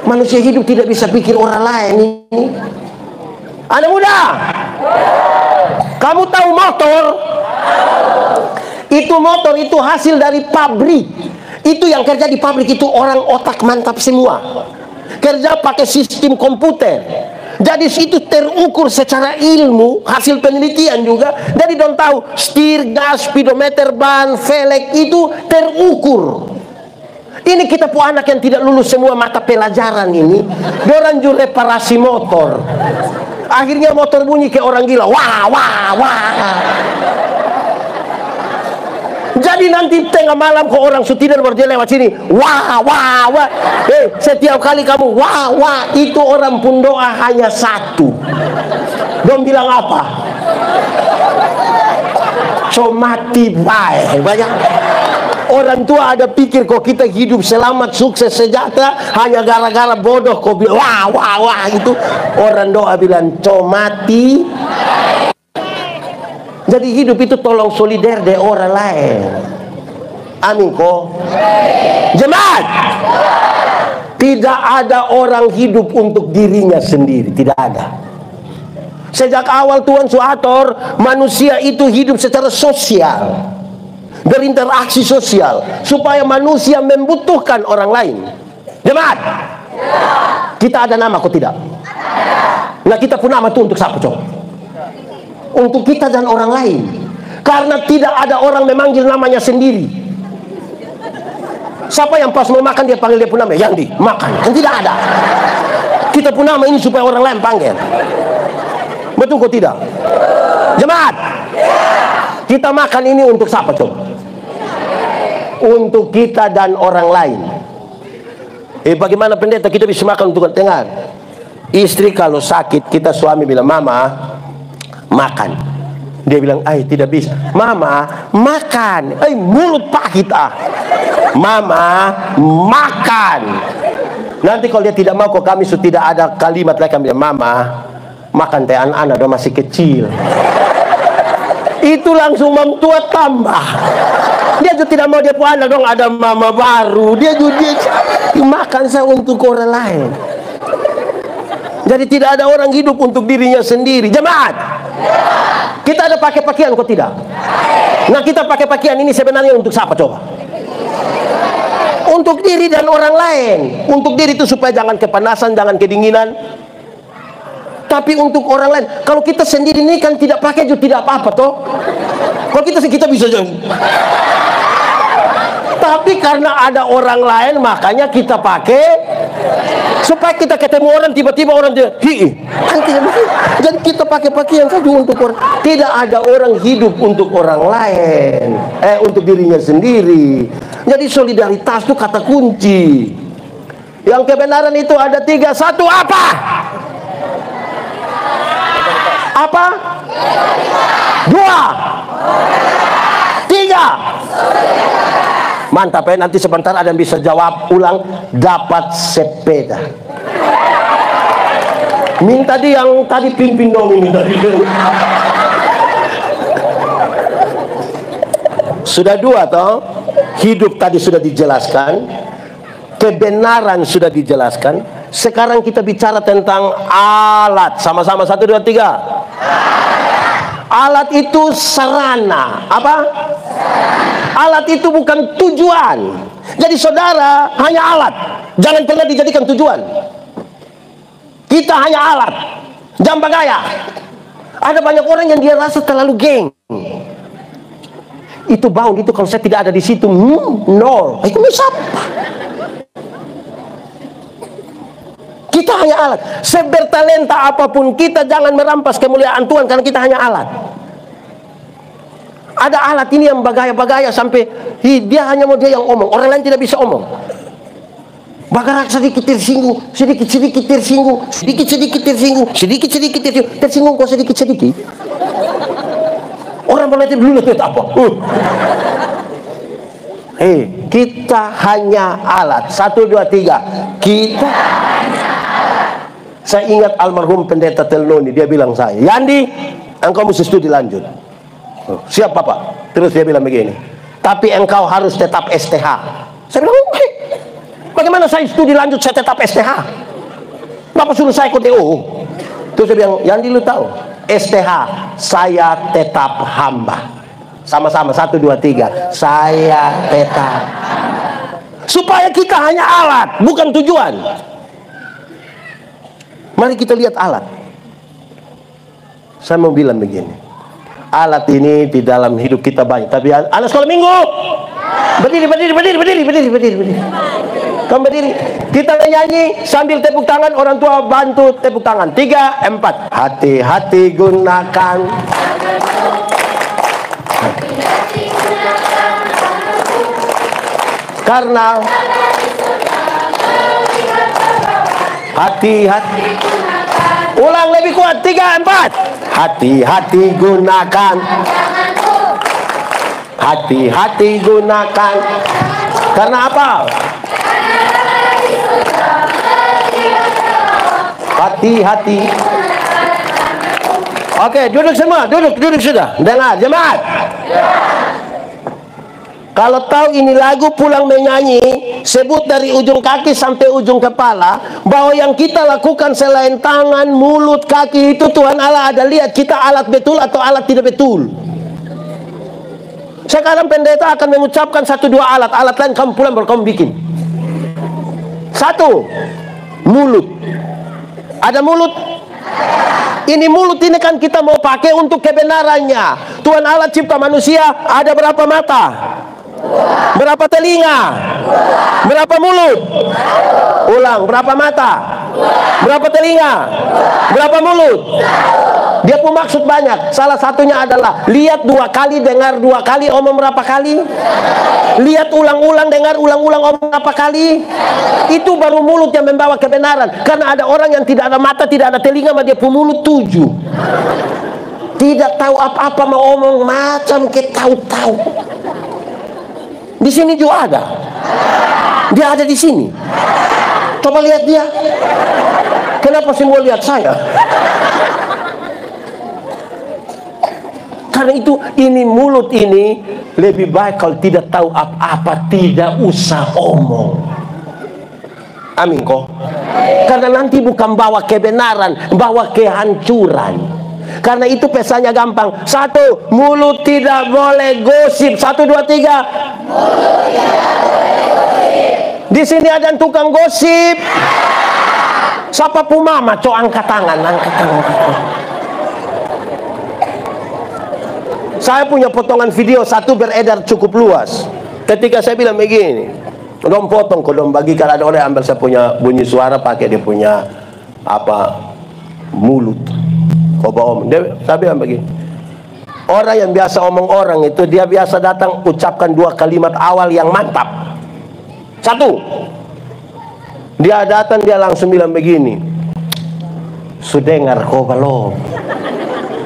[SPEAKER 1] Manusia hidup tidak bisa pikir orang lain ini. Anak muda, kamu tahu motor? Itu motor itu hasil dari pabrik. Itu yang kerja di pabrik itu orang otak mantap semua. Kerja pakai sistem komputer. Jadi itu terukur secara ilmu, hasil penelitian juga. Jadi don't tahu setir, gas, speedometer, ban, velg itu terukur. Ini kita pu anak yang tidak lulus semua mata pelajaran ini, dorang juga reparasi motor. Akhirnya motor bunyi kayak orang gila, wah wah wah. Jadi nanti tengah malam kok orang sutider baru dia lewat sini, wah wah wah. Setiap kali kamu wah wah, itu orang pun doa hanya satu. Dong bilang apa? So mati baik banyak. Orang tua ada pikir kok kita hidup selamat, sukses, sejahtera hanya gara-gara bodoh kok bilang wah wah wah gitu. Orang doa bilang mati. Jadi hidup itu tolong solider dengan orang lain. Amin kok. Jemaat, tidak ada orang hidup untuk dirinya sendiri, tidak ada. Sejak awal Tuhan suatur manusia itu hidup secara sosial, berinteraksi sosial, supaya manusia membutuhkan orang lain. Jemaat, kita ada nama kok tidak? Nah, kita pun nama itu untuk siapa coba? Untuk kita dan orang lain. Karena tidak ada orang memanggil namanya sendiri. Siapa yang pas mau makan dia panggil dia pun nama Yandi makan? Kan tidak ada. Kita pun nama ini supaya orang lain panggil. Betul kok tidak? Jemaat, kita makan ini untuk siapa coba? Untuk kita dan orang lain. Bagaimana pendeta kita bisa makan untuk dengar? Istri kalau sakit, kita suami bilang mama makan, dia bilang tidak bisa. Mama makan, mulut pahit mama makan. Nanti kalau dia tidak mau kok kami sudah tidak ada kalimat lagi, kami bilang mama makan teh anak-anak dia masih kecil. Itu langsung memtua tambah. Dia juga tidak mau dia punya anak dong ada mama baru. Dia juga makan saya untuk orang lain. Jadi tidak ada orang hidup untuk dirinya sendiri. Jemaat, kita ada pakai pakaian kok tidak? Nah, kita pakai pakaian ini sebenarnya untuk siapa coba? Untuk diri dan orang lain. Untuk diri itu supaya jangan kepanasan, jangan kedinginan. Tapi untuk orang lain. Kalau kita sendiri ini kan tidak pakai juga tidak apa-apa toh. Kalau kita bisa jadi. Tapi karena ada orang lain makanya kita pakai supaya kita ketemu orang tiba-tiba orang dia jadi kita pakai pakaian saja untuk orang. Tidak ada orang hidup untuk orang lain, untuk dirinya sendiri. Jadi solidaritas itu kata kunci. Yang kebenaran itu ada 3. 1 apa? Apa? 2 3. Mantap ya, nanti sebentar ada yang bisa jawab ulang. Dapat sepeda. Minta dia yang tadi pimpin dong, minta dia. Sudah 2 toh. Hidup tadi sudah dijelaskan, kebenaran sudah dijelaskan. Sekarang kita bicara tentang alat. Sama-sama 1 2 3. Alat itu sarana. Apa? Alat itu bukan tujuan. Jadi saudara hanya alat. Jangan pernah dijadikan tujuan. Kita hanya alat. Jangan bagaya. Ada banyak orang yang dia rasa terlalu geng. Itu bound itu kalau saya tidak ada di situ, nol. Itu siapa? Kita hanya alat. Sebertalenta apapun kita, jangan merampas kemuliaan Tuhan karena kita hanya alat. Ada alat ini yang bagaya-bagaya sampai dia hanya mau dia yang omong, orang lain tidak bisa omong. Bagarak sedikit tersinggung, sedikit-sedikit tersinggung, sedikit-sedikit tersinggung, sedikit-sedikit tersinggung kok sedikit-sedikit. Orang boleh dulu itu apa? Kita hanya alat. 1 2 3. Kita. Saya ingat almarhum pendeta Telnoni, dia bilang saya, Yandi, engkau mesti studi lanjut. Siap Bapak. Terus dia bilang begini, tapi engkau harus tetap STH. Saya bilang, bagaimana saya studi lanjut saya tetap STH? Bapak suruh saya ikut DO. Terus dia bilang, Yandi lu tahu, STH, saya tetap hamba. Sama-sama 1 2 3. Saya tetap. Supaya kita hanya alat, bukan tujuan. Mari kita lihat alat. Saya mau bilang begini, alat ini di dalam hidup kita banyak. Tapi anak sekolah minggu, berdiri. Kamu berdiri. Kita nyanyi sambil tepuk tangan. Orang tua bantu tepuk tangan. 3 4. Hati-hati gunakan. Karena hati-hati. Ulang lebih kuat. 3 4. Hati-hati gunakan. Hati-hati gunakan. Karena apa? Hati-hati. Oke, duduk semua, duduk sudah. Dengar, jemaat. Kalau tahu ini lagu pulang menyanyi, sebut dari ujung kaki sampai ujung kepala, bahwa yang kita lakukan selain tangan, mulut, kaki itu Tuhan Allah ada lihat kita alat betul atau alat tidak betul. Sekarang pendeta akan mengucapkan 1-2 alat lain kamu pulang baru kamu bikin. 1, mulut. Ada mulut. Ini mulut ini kan kita mau pakai untuk kebenarannya. Tuhan Allah cipta manusia ada berapa mata? Berapa telinga? Berapa mulut? Ulang, berapa mata? Berapa telinga? Berapa mulut? Dia pun maksud banyak. Salah satunya adalah lihat 2 kali, dengar 2 kali, omong berapa kali? Lihat ulang-ulang, dengar ulang-ulang, omong berapa kali? Itu baru mulut yang membawa kebenaran. Karena ada orang yang tidak ada mata, tidak ada telinga, dia pun mulut 7. Tidak tahu apa-apa, mau omong macam ketahu-tahu. Di sini juga ada. Dia ada di sini. Coba lihat dia. Kenapa semua lihat saya? Karena itu ini mulut ini lebih baik kalau tidak tahu apa-apa, tidak usah omong. Amin kok. Karena nanti bukan bawa kebenaran, bawa kehancuran. Karena itu pesannya gampang. 1, mulut tidak boleh gosip. 1, 2, 3. Di sini ada yang tukang gosip. Siapa pumama? Cok, angkat tangan, angkat tangan. Saya punya potongan video 1 beredar cukup luas. Ketika saya bilang begini, dong potong, dong bagikan, ada orang ambil saya punya bunyi suara pakai dia punya mulut. Saya bilang begini, orang yang biasa omong orang itu dia biasa datang ucapkan 2 kalimat awal yang mantap. 1, dia datang dia langsung bilang begini, sudengar kau belum?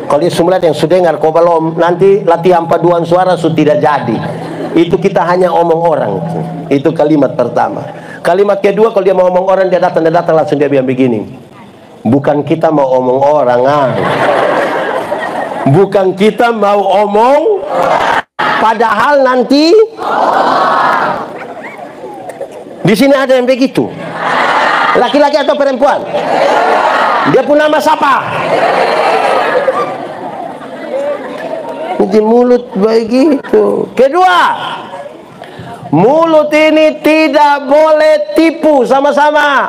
[SPEAKER 1] Kalau dia semula yang sudengar kau belum, nanti latihan paduan suara sudah tidak jadi. Itu kita hanya omong orang. Itu kalimat pertama. Kalimat kedua, kalau dia mau omong orang, dia datang langsung dia bilang begini, bukan kita mau omong orang, bukan kita mau omong, padahal nanti di sini ada yang begitu. Laki-laki atau perempuan? Dia pun nama siapa? Di mulut begitu. Kedua, mulut ini tidak boleh tipu. Sama-sama.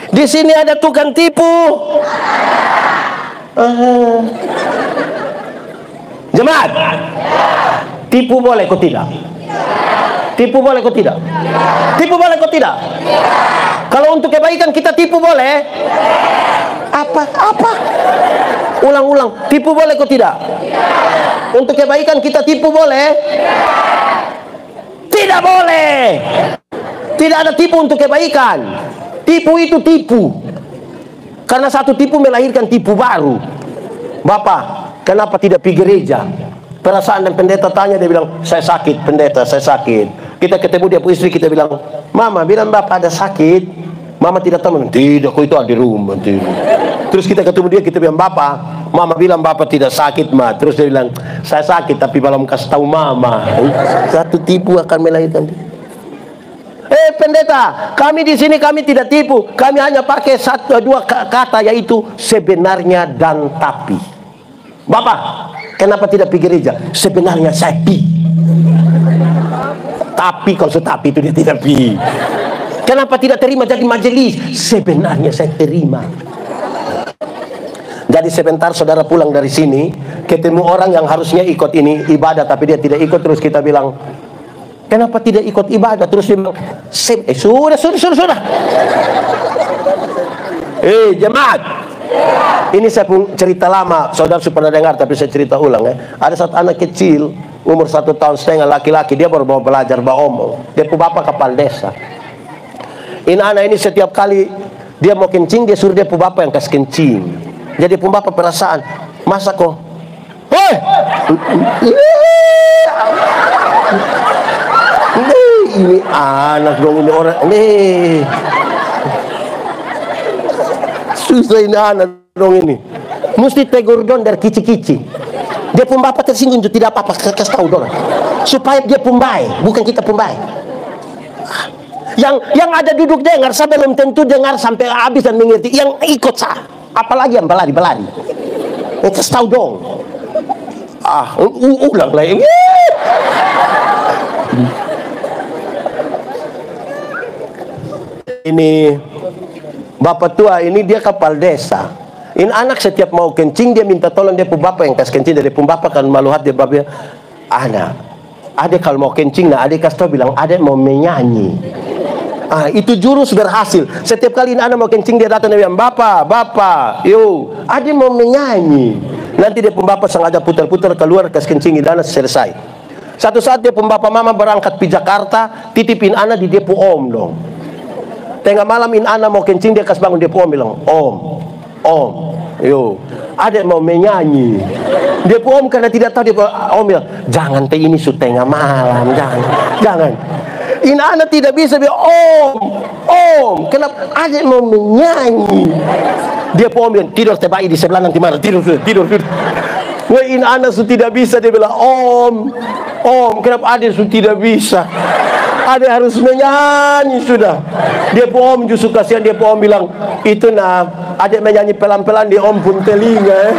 [SPEAKER 1] Di sini ada tukang tipu. Jemaat, tipu boleh kok tidak? Tipu boleh kok tidak? Tipu boleh kok tidak? Kalau untuk kebaikan kita tipu boleh? Apa? Ulang-ulang, tipu boleh kok tidak? Untuk kebaikan kita tipu boleh? Tidak boleh. Tidak ada tipu untuk kebaikan. Tipu itu tipu. Karena satu tipu melahirkan tipu baru. Bapak, kenapa tidak pergi gereja? Perasaan dan pendeta tanya, dia bilang, saya sakit pendeta, saya sakit. Kita ketemu dia istri, kita bilang, mama bilang bapak ada sakit. Mama tidak tahu, tidak, kok itu ada di rumah. Terus kita ketemu dia, kita bilang, bapak, mama bilang bapak tidak sakit, ma. Terus dia bilang, saya sakit tapi belum kasih tahu mama. Satu tipu akan melahirkan. Pendeta, kami di sini kami tidak tipu, kami hanya pakai 1-2 kata, yaitu sebenarnya dan tapi. Bapak, kenapa tidak pergi gereja? Sebenarnya saya pi. Tapi kalau tapi itu dia tidak pi. Kenapa tidak terima jadi majelis? Sebenarnya saya terima. Jadi sebentar saudara pulang dari sini, ketemu orang yang harusnya ikut ini ibadah, tapi dia tidak ikut, terus kita bilang, kenapa tidak ikut ibadah? Terus dia bilang, sudah. Jemaat, ini saya pun cerita lama, saudara sudah pernah dengar, tapi saya cerita ulang ya. Ada satu anak kecil, umur 1,5 tahun, laki-laki, dia baru mau belajar omong. Dia pun bapak kepala desa. Ini anak ini setiap kali dia mau kencing, dia suruh dia pun bapak yang kasih kencing. Jadi pun bapak perasaan, masa kok Woi, ini anak dong, ini orang nih. Susah ini anak dong ini. Mesti tegur dong dari kici-kici. Dia pun bapak tersinggung itu tidak apa-apa, kasih tahu dong. Supaya dia pembaik, bukan kita pembaik. Yang ada duduk dengar, saya belum tentu dengar sampai habis dan mengerti. Yang ikut sah, apalagi yang belari-belari. Kasih tahu dong. Ulang lagi. Ini bapak tua ini dia kepala desa. Ini anak setiap mau kencing dia minta tolong dia pun bapak yang kasih kencing, dari pun bapak kan malu hati dia bapak. Adik kalau mau kencing, nah adik kasih tahu bilang adik mau menyanyi. Itu jurus berhasil. Setiap kali anak mau kencing dia datang dia bilang bapak, yo adik mau menyanyi. Nanti dia pun bapak sengaja putar-putar keluar kasih kencing dan selesai. Satu saat dia pun bapak mama berangkat di Jakarta, titipin anak di dia pun om dong. Tengah malam anak mau kencing dia kasih bangun dia pun om bilang om, yo adik mau menyanyi. Dia pun om karena tidak tahu, dia pun om bilang jangan teh ini tengah malam, jangan. Ini anak tidak bisa bilang om, kenapa adik mau menyanyi? Dia pun om bilang tidur tebai di sebelah nanti malam, tidur. Wah, ini anak sudah tidak bisa, dia bilang om, kenapa adik sudah tidak bisa? Adik harus menyanyi sudah. Dia pun om justru kasihan, dia pun om bilang itu adik menyanyi pelan-pelan di om pun telinga.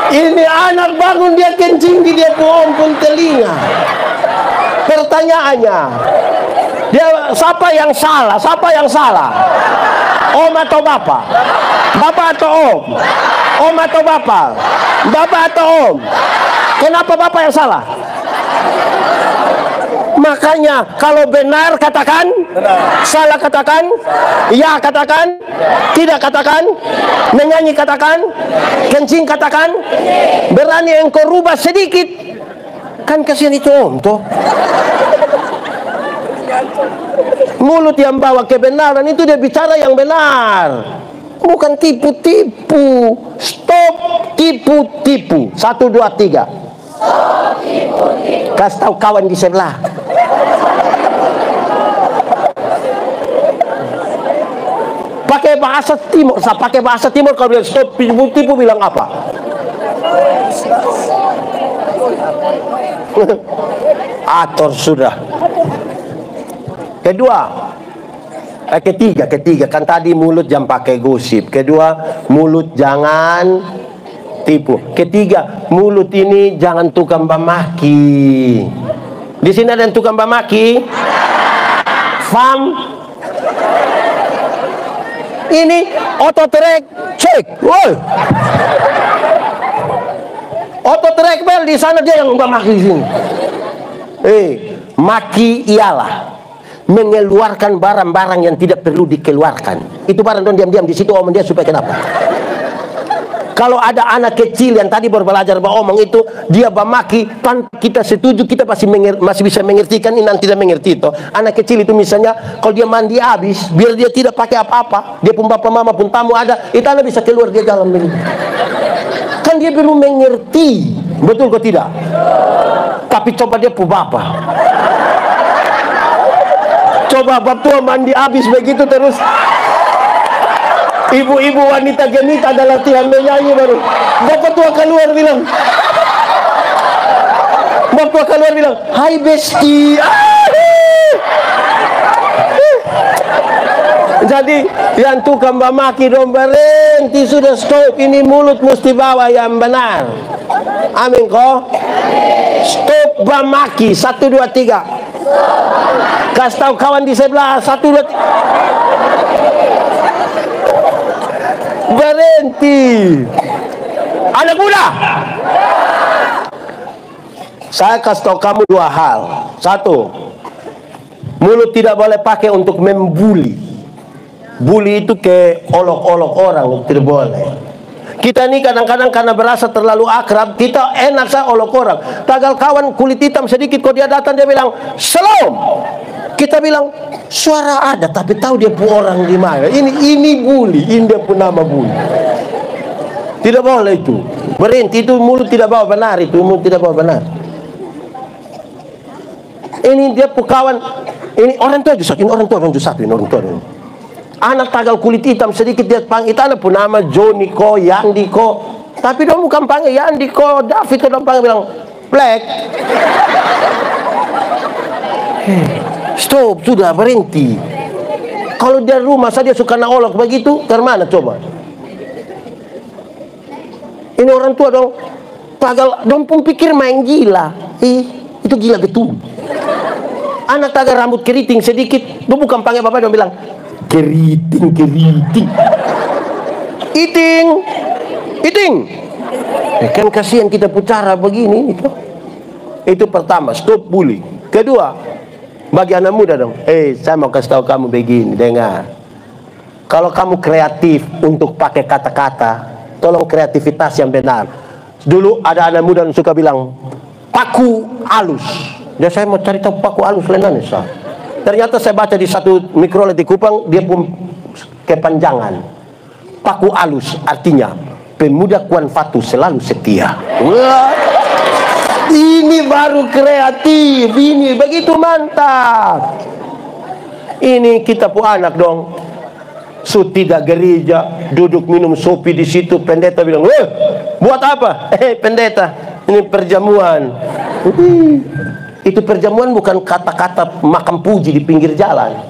[SPEAKER 1] Ini anak bangun dia kencing di dia pun om pun telinga. Pertanyaannya, siapa yang salah? Om atau bapak? Bapak atau om? Om atau bapak? Bapak atau om? Kenapa bapak yang salah? Makanya kalau benar katakan, salah katakan, ya katakan, tidak katakan, menyanyi katakan, kencing katakan, berani engkau rubah sedikit, kan kasihan itu om toh. Mulut yang bawa kebenaran itu dia bicara yang benar, bukan tipu-tipu. Stop tipu-tipu. 1, 2, 3. Kasih tahu kawan di sebelah. Pakai bahasa timur kalau bilang stop tipu-tipu bilang apa? Atur sudah. Ketiga kan tadi mulut jangan pakai gosip. Kedua, mulut jangan tipu. Ketiga, mulut ini jangan tukang bamaki. Di sini ada yang tukang bamaki? Fam? Ini ototrek cek. Woi. Ototrek bel di sana dia yang bamaki di sini. Maki ialah mengeluarkan barang-barang yang tidak perlu dikeluarkan. Itu barang don diam-diam di situ omong dia supaya kenapa? Kalau ada anak kecil yang tadi baru belajar omong itu, dia bamaki tanpa kita setuju, kita masih bisa mengertikan, ini nanti tidak mengerti itu. Anak kecil itu misalnya kalau dia mandi habis, biar dia tidak pakai apa-apa, dia pun bapak mama pun tamu ada, itu anak bisa keluar dia jalan begini. Kan dia belum mengerti, betul kok tidak? Tapi coba dia pun bapak. Coba bapak tua mandi habis begitu terus. Ibu-ibu wanita genit ada latihan menyanyi baru. Bapak tua keluar bilang. Hai besti. Jadi yang tukang bamaki dong berhenti sudah, stop. Ini mulut mesti bawa yang benar. Amin kok. Stop bamaki. 1, 2, 3. Kasih tahu kawan di sebelah. 1, 2, 3. Berhenti. Anak muda, saya kasih tahu kamu 2 hal. 1, mulut tidak boleh pakai untuk membuli. Bully itu ke olok-olok orang, tidak boleh. Kita ini kadang-kadang karena berasa terlalu akrab, kita enak saya olok orang. Tagal kawan kulit hitam sedikit, kalau dia datang dia bilang, "Salam." Kita bilang suara ada, tapi tahu dia pun orang di mana. Ini bully, ini dia pun nama bully. Tidak boleh itu. Berhenti, itu mulut tidak bawa benar, itu mulut tidak bawa benar. Ini dia pun kawan, ini orang tua justru, ini orang tua ini orang tua. Anak tagal kulit hitam sedikit dia panggil, itu anak pun nama Johnny ko, Yandi ko. Tapi dia bukan panggil Yandi ko, David ko, dia panggil bilang Black. Stop, sudah berhenti. Kalau dia rumah saja suka naolok begitu, ke mana coba? Ini orang tua dong, tagal dong pun pikir main gila. Itu gila betul. Anak tagal rambut keriting sedikit, dia bukan panggil bapak, dia bilang keriting. Iting. Kan kasihan kita pucara begini itu. Itu pertama, stop bully. Kedua, bagi anak muda dong, saya mau kasih tahu kamu begini, dengar. Kalau kamu kreatif untuk pakai kata-kata, tolong kreativitas yang benar. Dulu ada anak muda yang suka bilang paku halus. Ya saya mau cari tahu paku halus lenan ya. Ternyata saya baca di satu mikrolet di Kupang, dia pun kepanjangan. Paku halus artinya pemuda Kuan Fatu selalu setia. Wah, ini baru kreatif, ini begitu mantap. Ini kita pun anak dong. Tidak gereja, duduk minum kopi di situ, pendeta bilang, buat apa? Pendeta, ini perjamuan. Itu perjamuan bukan kata-kata makam puji di pinggir jalan.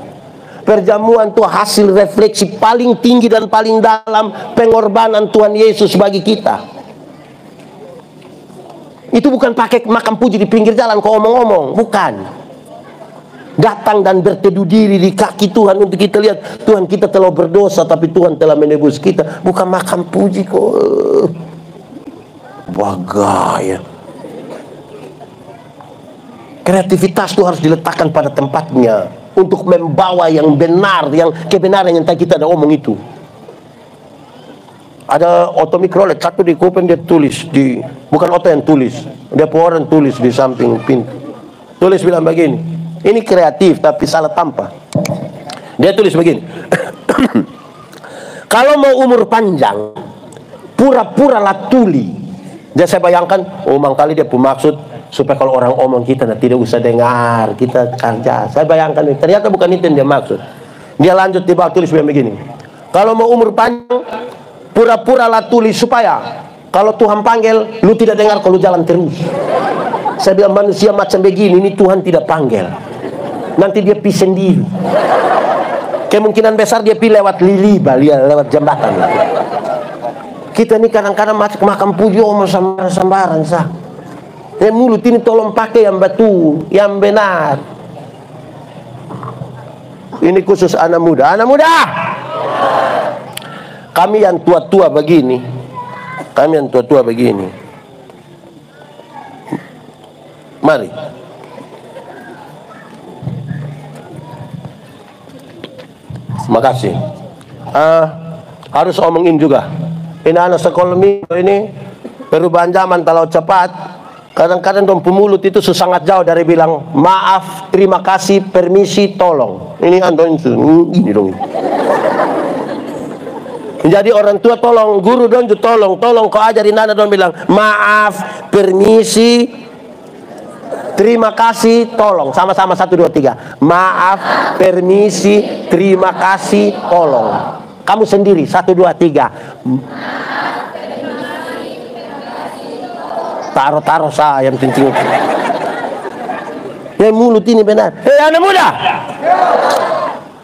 [SPEAKER 1] Perjamuan itu hasil refleksi paling tinggi dan paling dalam pengorbanan Tuhan Yesus bagi kita. Itu bukan pakai makam puji di pinggir jalan kau omong-omong, bukan. Datang dan berteduh diri di kaki Tuhan untuk kita lihat Tuhan kita telah berdosa tapi Tuhan telah menebus kita. Bukan makam puji kok. Bagaya. Kreativitas itu harus diletakkan pada tempatnya untuk membawa yang benar, yang kebenaran yang tadi kita ada omong itu. Ada oto mikrolet satu di Kupang, dia tulis di, bukan oto yang tulis, dia orang tulis di samping pintu. Tulis bilang begini. Ini kreatif tapi salah tanpa. Dia tulis begini. Kalau mau umur panjang, pura-pura lah tuli. Jadi saya bayangkan, mangkali dia bermaksud supaya kalau orang omong kita tidak usah dengar, kita kerja. Saya bayangkan, ternyata bukan itu yang dia maksud. Dia lanjut di bawah tulis begini. Kalau mau umur panjang, pura-pura lah tuli supaya kalau Tuhan panggil, lu tidak dengar kalau jalan terus. Saya bilang manusia macam begini, ini Tuhan tidak panggil. Nanti dia pi sendiri. Kemungkinan besar dia pi lewat Liliba, lewat jembatan. Kita ini kadang-kadang masuk makam puji omong sambaran sah. Mulut ini tolong pakai yang betul, yang benar. Ini khusus anak muda. Anak muda, kami yang tua-tua begini, mari. Makasih. Harus omongin juga. Ini anak sekolah ini perubahan zaman terlalu cepat. Kadang-kadang dong pemulut itu sangat jauh dari bilang maaf, terima kasih, permisi, tolong. Ini andon ini dong. Jadi orang tua tolong, guru dong tolong kau ajarin anak dong bilang maaf, permisi, terima kasih, tolong. Sama-sama 1, 2, 3. Maaf, permisi, terima kasih, tolong. Kamu sendiri 1, 2, 3. Taruh saya yang cincin. Ya mulut ini benar. Anak muda,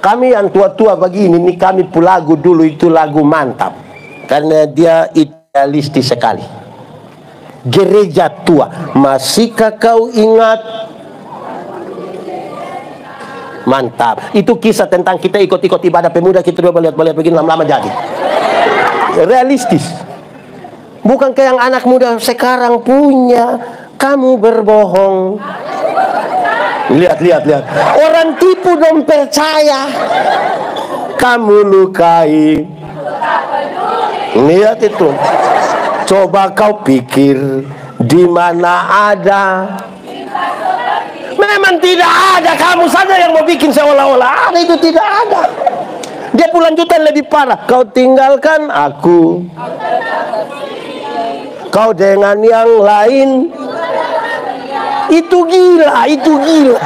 [SPEAKER 1] kami yang tua-tua begini, ini kami lagu dulu itu lagu mantap karena dia idealistis sekali. Gereja tua, masihkah kau ingat? Mantap. Itu kisah tentang kita ikut-ikut ibadah pemuda, kita coba lihat begini lama-lama jadi realistis. Bukan kayak yang anak muda sekarang punya. Kamu berbohong. Lihat. Orang tipu dong percaya. Kamu lukai. Lihat itu. Coba kau pikir di mana ada Memang tidak ada, kamu saja yang mau bikin seolah-olah ada, itu tidak ada. Dia pun lanjutan lebih parah. Kau tinggalkan aku, kau dengan yang lain. Itu gila, itu gila.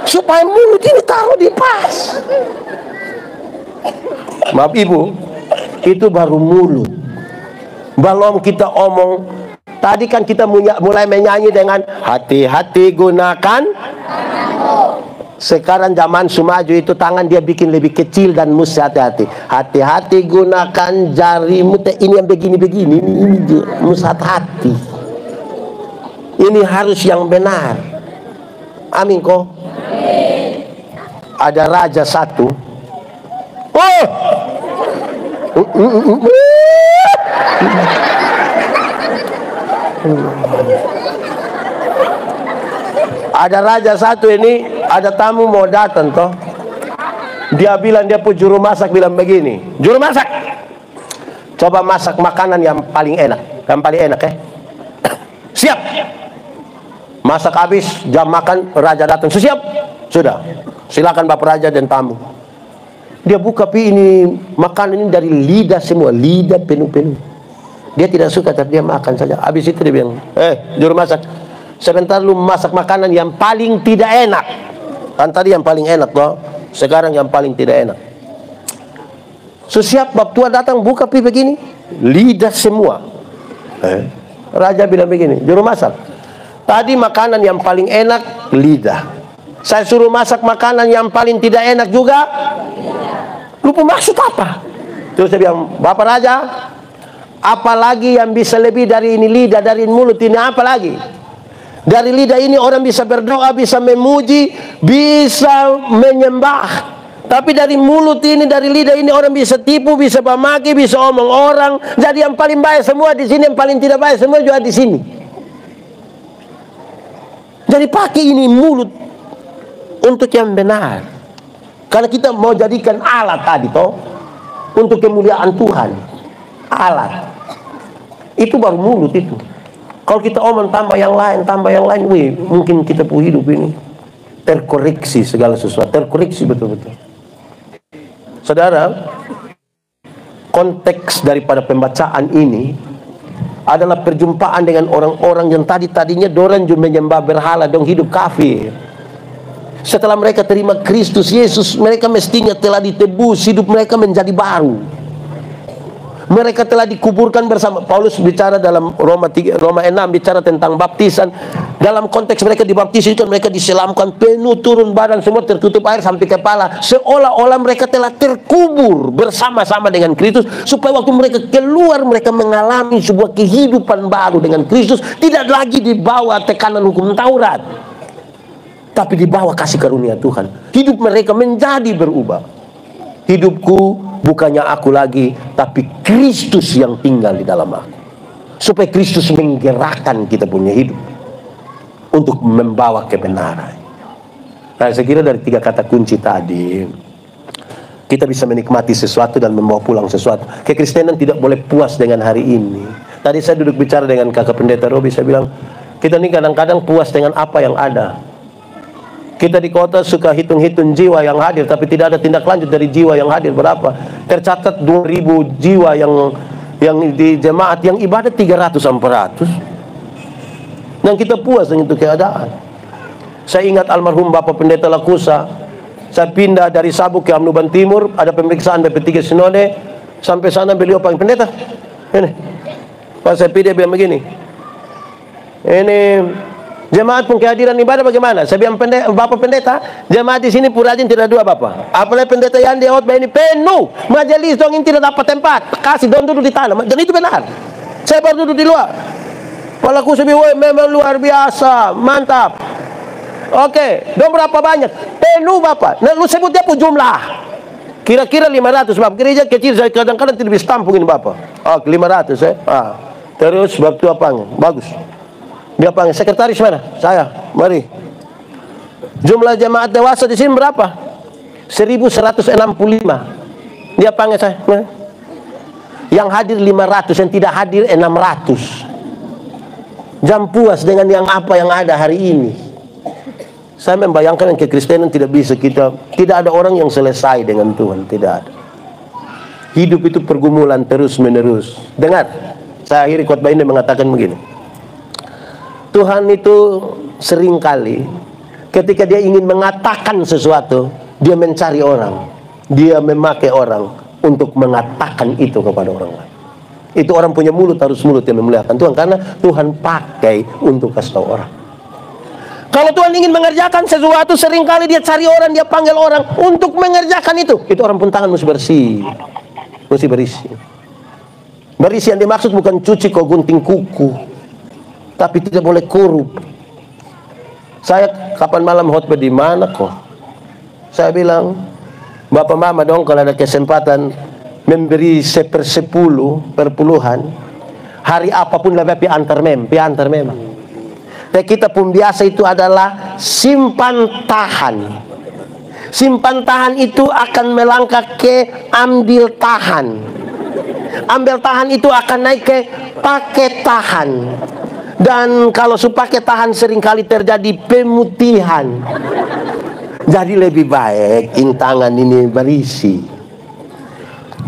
[SPEAKER 1] Supaya mulut ini taruh di pas. Maaf ibu, itu baru mulut. Belum kita omong. Tadi kan kita mulai menyanyi dengan hati-hati gunakan. Sekarang zaman sumaju itu tangan dia bikin lebih kecil dan mesti hati-hati. Hati-hati gunakan jarimu. Ini yang begini-begini, ini mesti hati-hati. Ini harus yang benar. Amin kok. Ada raja satu. Oh! Ada raja satu ini, ada tamu mau datang toh. Dia bilang, dia pun juru masak bilang begini, juru masak, coba masak makanan yang paling enak, ya. Siap. Masak habis, jam makan, raja datang, siap, sudah, silakan bapak raja dan tamu. Dia buka ini makanan ini dari lidah semua, lidah penuh-penuh. Dia tidak suka tapi dia makan saja. Habis itu dia bilang, juru masak, sebentar lu masak makanan yang paling tidak enak. Kan tadi yang paling enak toh, sekarang yang paling tidak enak. Siap, bab tua datang buka begini, lidah semua. Raja bilang begini, juru masak, tadi makanan yang paling enak lidah. Saya suruh masak makanan yang paling tidak enak juga. Lupa maksud apa? Terus dia bilang, bapak raja, apalagi yang bisa lebih dari ini lidah, dari mulut ini, apa lagi? Dari lidah ini orang bisa berdoa, bisa memuji, bisa menyembah. Tapi dari mulut ini, dari lidah ini orang bisa tipu, bisa memaki, bisa omong orang. Jadi yang paling baik semua di sini, yang paling tidak baik semua juga di sini. Jadi pakai ini mulut untuk yang benar. Karena kita mau jadikan alat tadi toh, untuk kemuliaan Tuhan. Alat. Itu baru mulut itu. Kalau kita omong tambah yang lain, wih, mungkin kita punya hidup ini terkoreksi segala sesuatu, terkoreksi betul-betul. Saudara, konteks daripada pembacaan ini adalah perjumpaan dengan orang-orang yang tadinya dorang menyembah berhala, dong hidup kafir. Setelah mereka terima Kristus Yesus, mereka mestinya telah ditebus, hidup mereka menjadi baru. Mereka telah dikuburkan bersama. Paulus bicara dalam Roma 6 bicara tentang baptisan. Dalam konteks mereka dibaptis itu mereka diselamkan penuh, turun badan semua, tertutup air sampai kepala, seolah-olah mereka telah terkubur bersama-sama dengan Kristus, supaya waktu mereka keluar mereka mengalami sebuah kehidupan baru dengan Kristus, tidak lagi di bawah tekanan hukum Taurat, tapi di bawah kasih karunia Tuhan. Hidup mereka menjadi berubah. Hidupku bukannya aku lagi, tapi Kristus yang tinggal di dalam aku. Supaya Kristus menggerakkan kita punya hidup untuk membawa kebenaran. Nah, saya kira dari 3 kata kunci tadi kita bisa menikmati sesuatu dan membawa pulang sesuatu. Kekristenan tidak boleh puas dengan hari ini. Tadi saya duduk bicara dengan kakak pendeta Robi, saya bilang kita ini kadang-kadang puas dengan apa yang ada. Kita di kota suka hitung-hitung jiwa yang hadir, tapi tidak ada tindak lanjut dari jiwa yang hadir. Berapa? Tercatat 2000 jiwa yang di jemaat, yang ibadah 300-400. Dan kita puas dengan itu keadaan. Saya ingat almarhum Bapak Pendeta Lakusa. Saya pindah dari Sabuk ke Amnuban Timur, ada pemeriksaan BP3 Sinode. Sampai sana beliau panggil, pendeta, ini pas saya pindah bilang begini, ini jemaat pun kehadiran ibadah bagaimana? Saya bilang, Bapak Pendeta, jemaat di sini purajin tidak dua Bapak. Apalagi pendeta yang di khotbah ini penuh. Majelis dong ini tidak dapat tempat. Kasih dong duduk di tanah. Dan itu benar. Saya baru duduk di luar. Palaku sebiwoi memang luar biasa, mantap. Oke, dong berapa banyak? Penuh Bapak. Nah, lu sebut dia pun jumlah. Kira-kira 500 Bapak. Gereja kecil saya kadang-kadang tidak bisa tampungin Bapak. Oh, 500 ya. Terus bab tua panggil. Bagus. Dia panggil, sekretaris mana? Saya, mari. Jumlah jemaat dewasa di sini berapa? 1165. Dia panggil saya. Nah. Yang hadir 500, yang tidak hadir 600. Jangan puas dengan yang apa yang ada hari ini. Saya membayangkan yang kekristenan tidak bisa tidak ada orang yang selesai dengan Tuhan, tidak ada. Hidup itu pergumulan terus menerus. Dengar, saya akhiri khotbah ini mengatakan begini. Tuhan itu seringkali ketika dia ingin mengatakan sesuatu, dia mencari orang, dia memakai orang untuk mengatakan itu kepada orang lain. Itu orang punya mulut, harus mulut yang memuliakan Tuhan, karena Tuhan pakai untuk kasih tahu orang. Kalau Tuhan ingin mengerjakan sesuatu, seringkali dia cari orang, dia panggil orang untuk mengerjakan itu. Itu orang pun tangan mesti bersih, mesti bersih. Berisi yang dimaksud bukan cuci kok gunting kuku, tapi tidak boleh korup. Saya kapan malam khotbah di mana kok? Saya bilang, Bapak Mama dong kalau ada kesempatan memberi 1/10 perpuluhan, hari apapun lebih antar memang. Dan kita pun biasa itu adalah simpan tahan. Simpan tahan itu akan melangkah ke ambil tahan. Ambil tahan itu akan naik ke pakai tahan. Dan kalau pakai tahan seringkali terjadi pemutihan. Jadi lebih baik tangan ini berisi.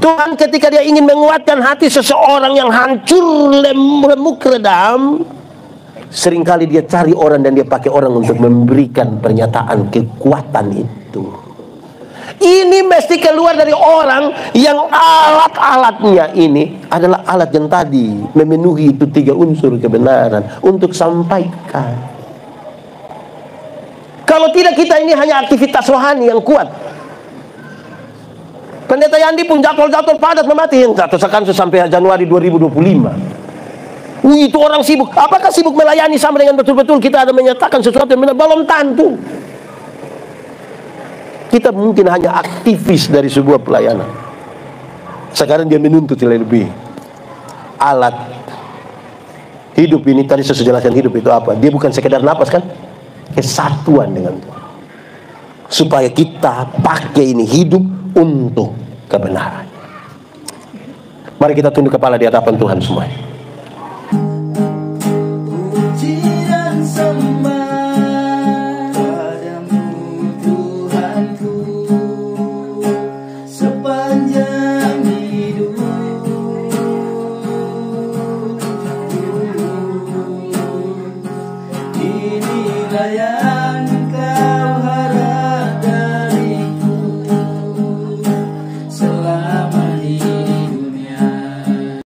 [SPEAKER 1] Tuhan ketika dia ingin menguatkan hati seseorang yang hancur, remuk, redam, seringkali dia cari orang dan dia pakai orang untuk memberikan pernyataan kekuatan itu. Ini mesti keluar dari orang yang alat-alatnya ini adalah alat yang tadi memenuhi itu 3 unsur kebenaran untuk sampaikan. Kalau tidak, kita ini hanya aktivitas rohani yang kuat. Pendeta Yandi pun jadwal-jadwal padat memati, yang jatuh sampai Januari 2025. Itu orang sibuk. Apakah sibuk melayani sama dengan betul-betul kita ada menyatakan sesuatu yang benar? Belum tentu. Kita mungkin hanya aktivis dari sebuah pelayanan. Sekarang dia menuntut lebih. Alat hidup ini, tadi saya jelaskan hidup itu apa. Dia bukan sekedar napas kan? Kesatuan dengan Tuhan. Supaya kita pakai ini hidup untuk kebenaran. Mari kita tunduk kepala di hadapan Tuhan semua.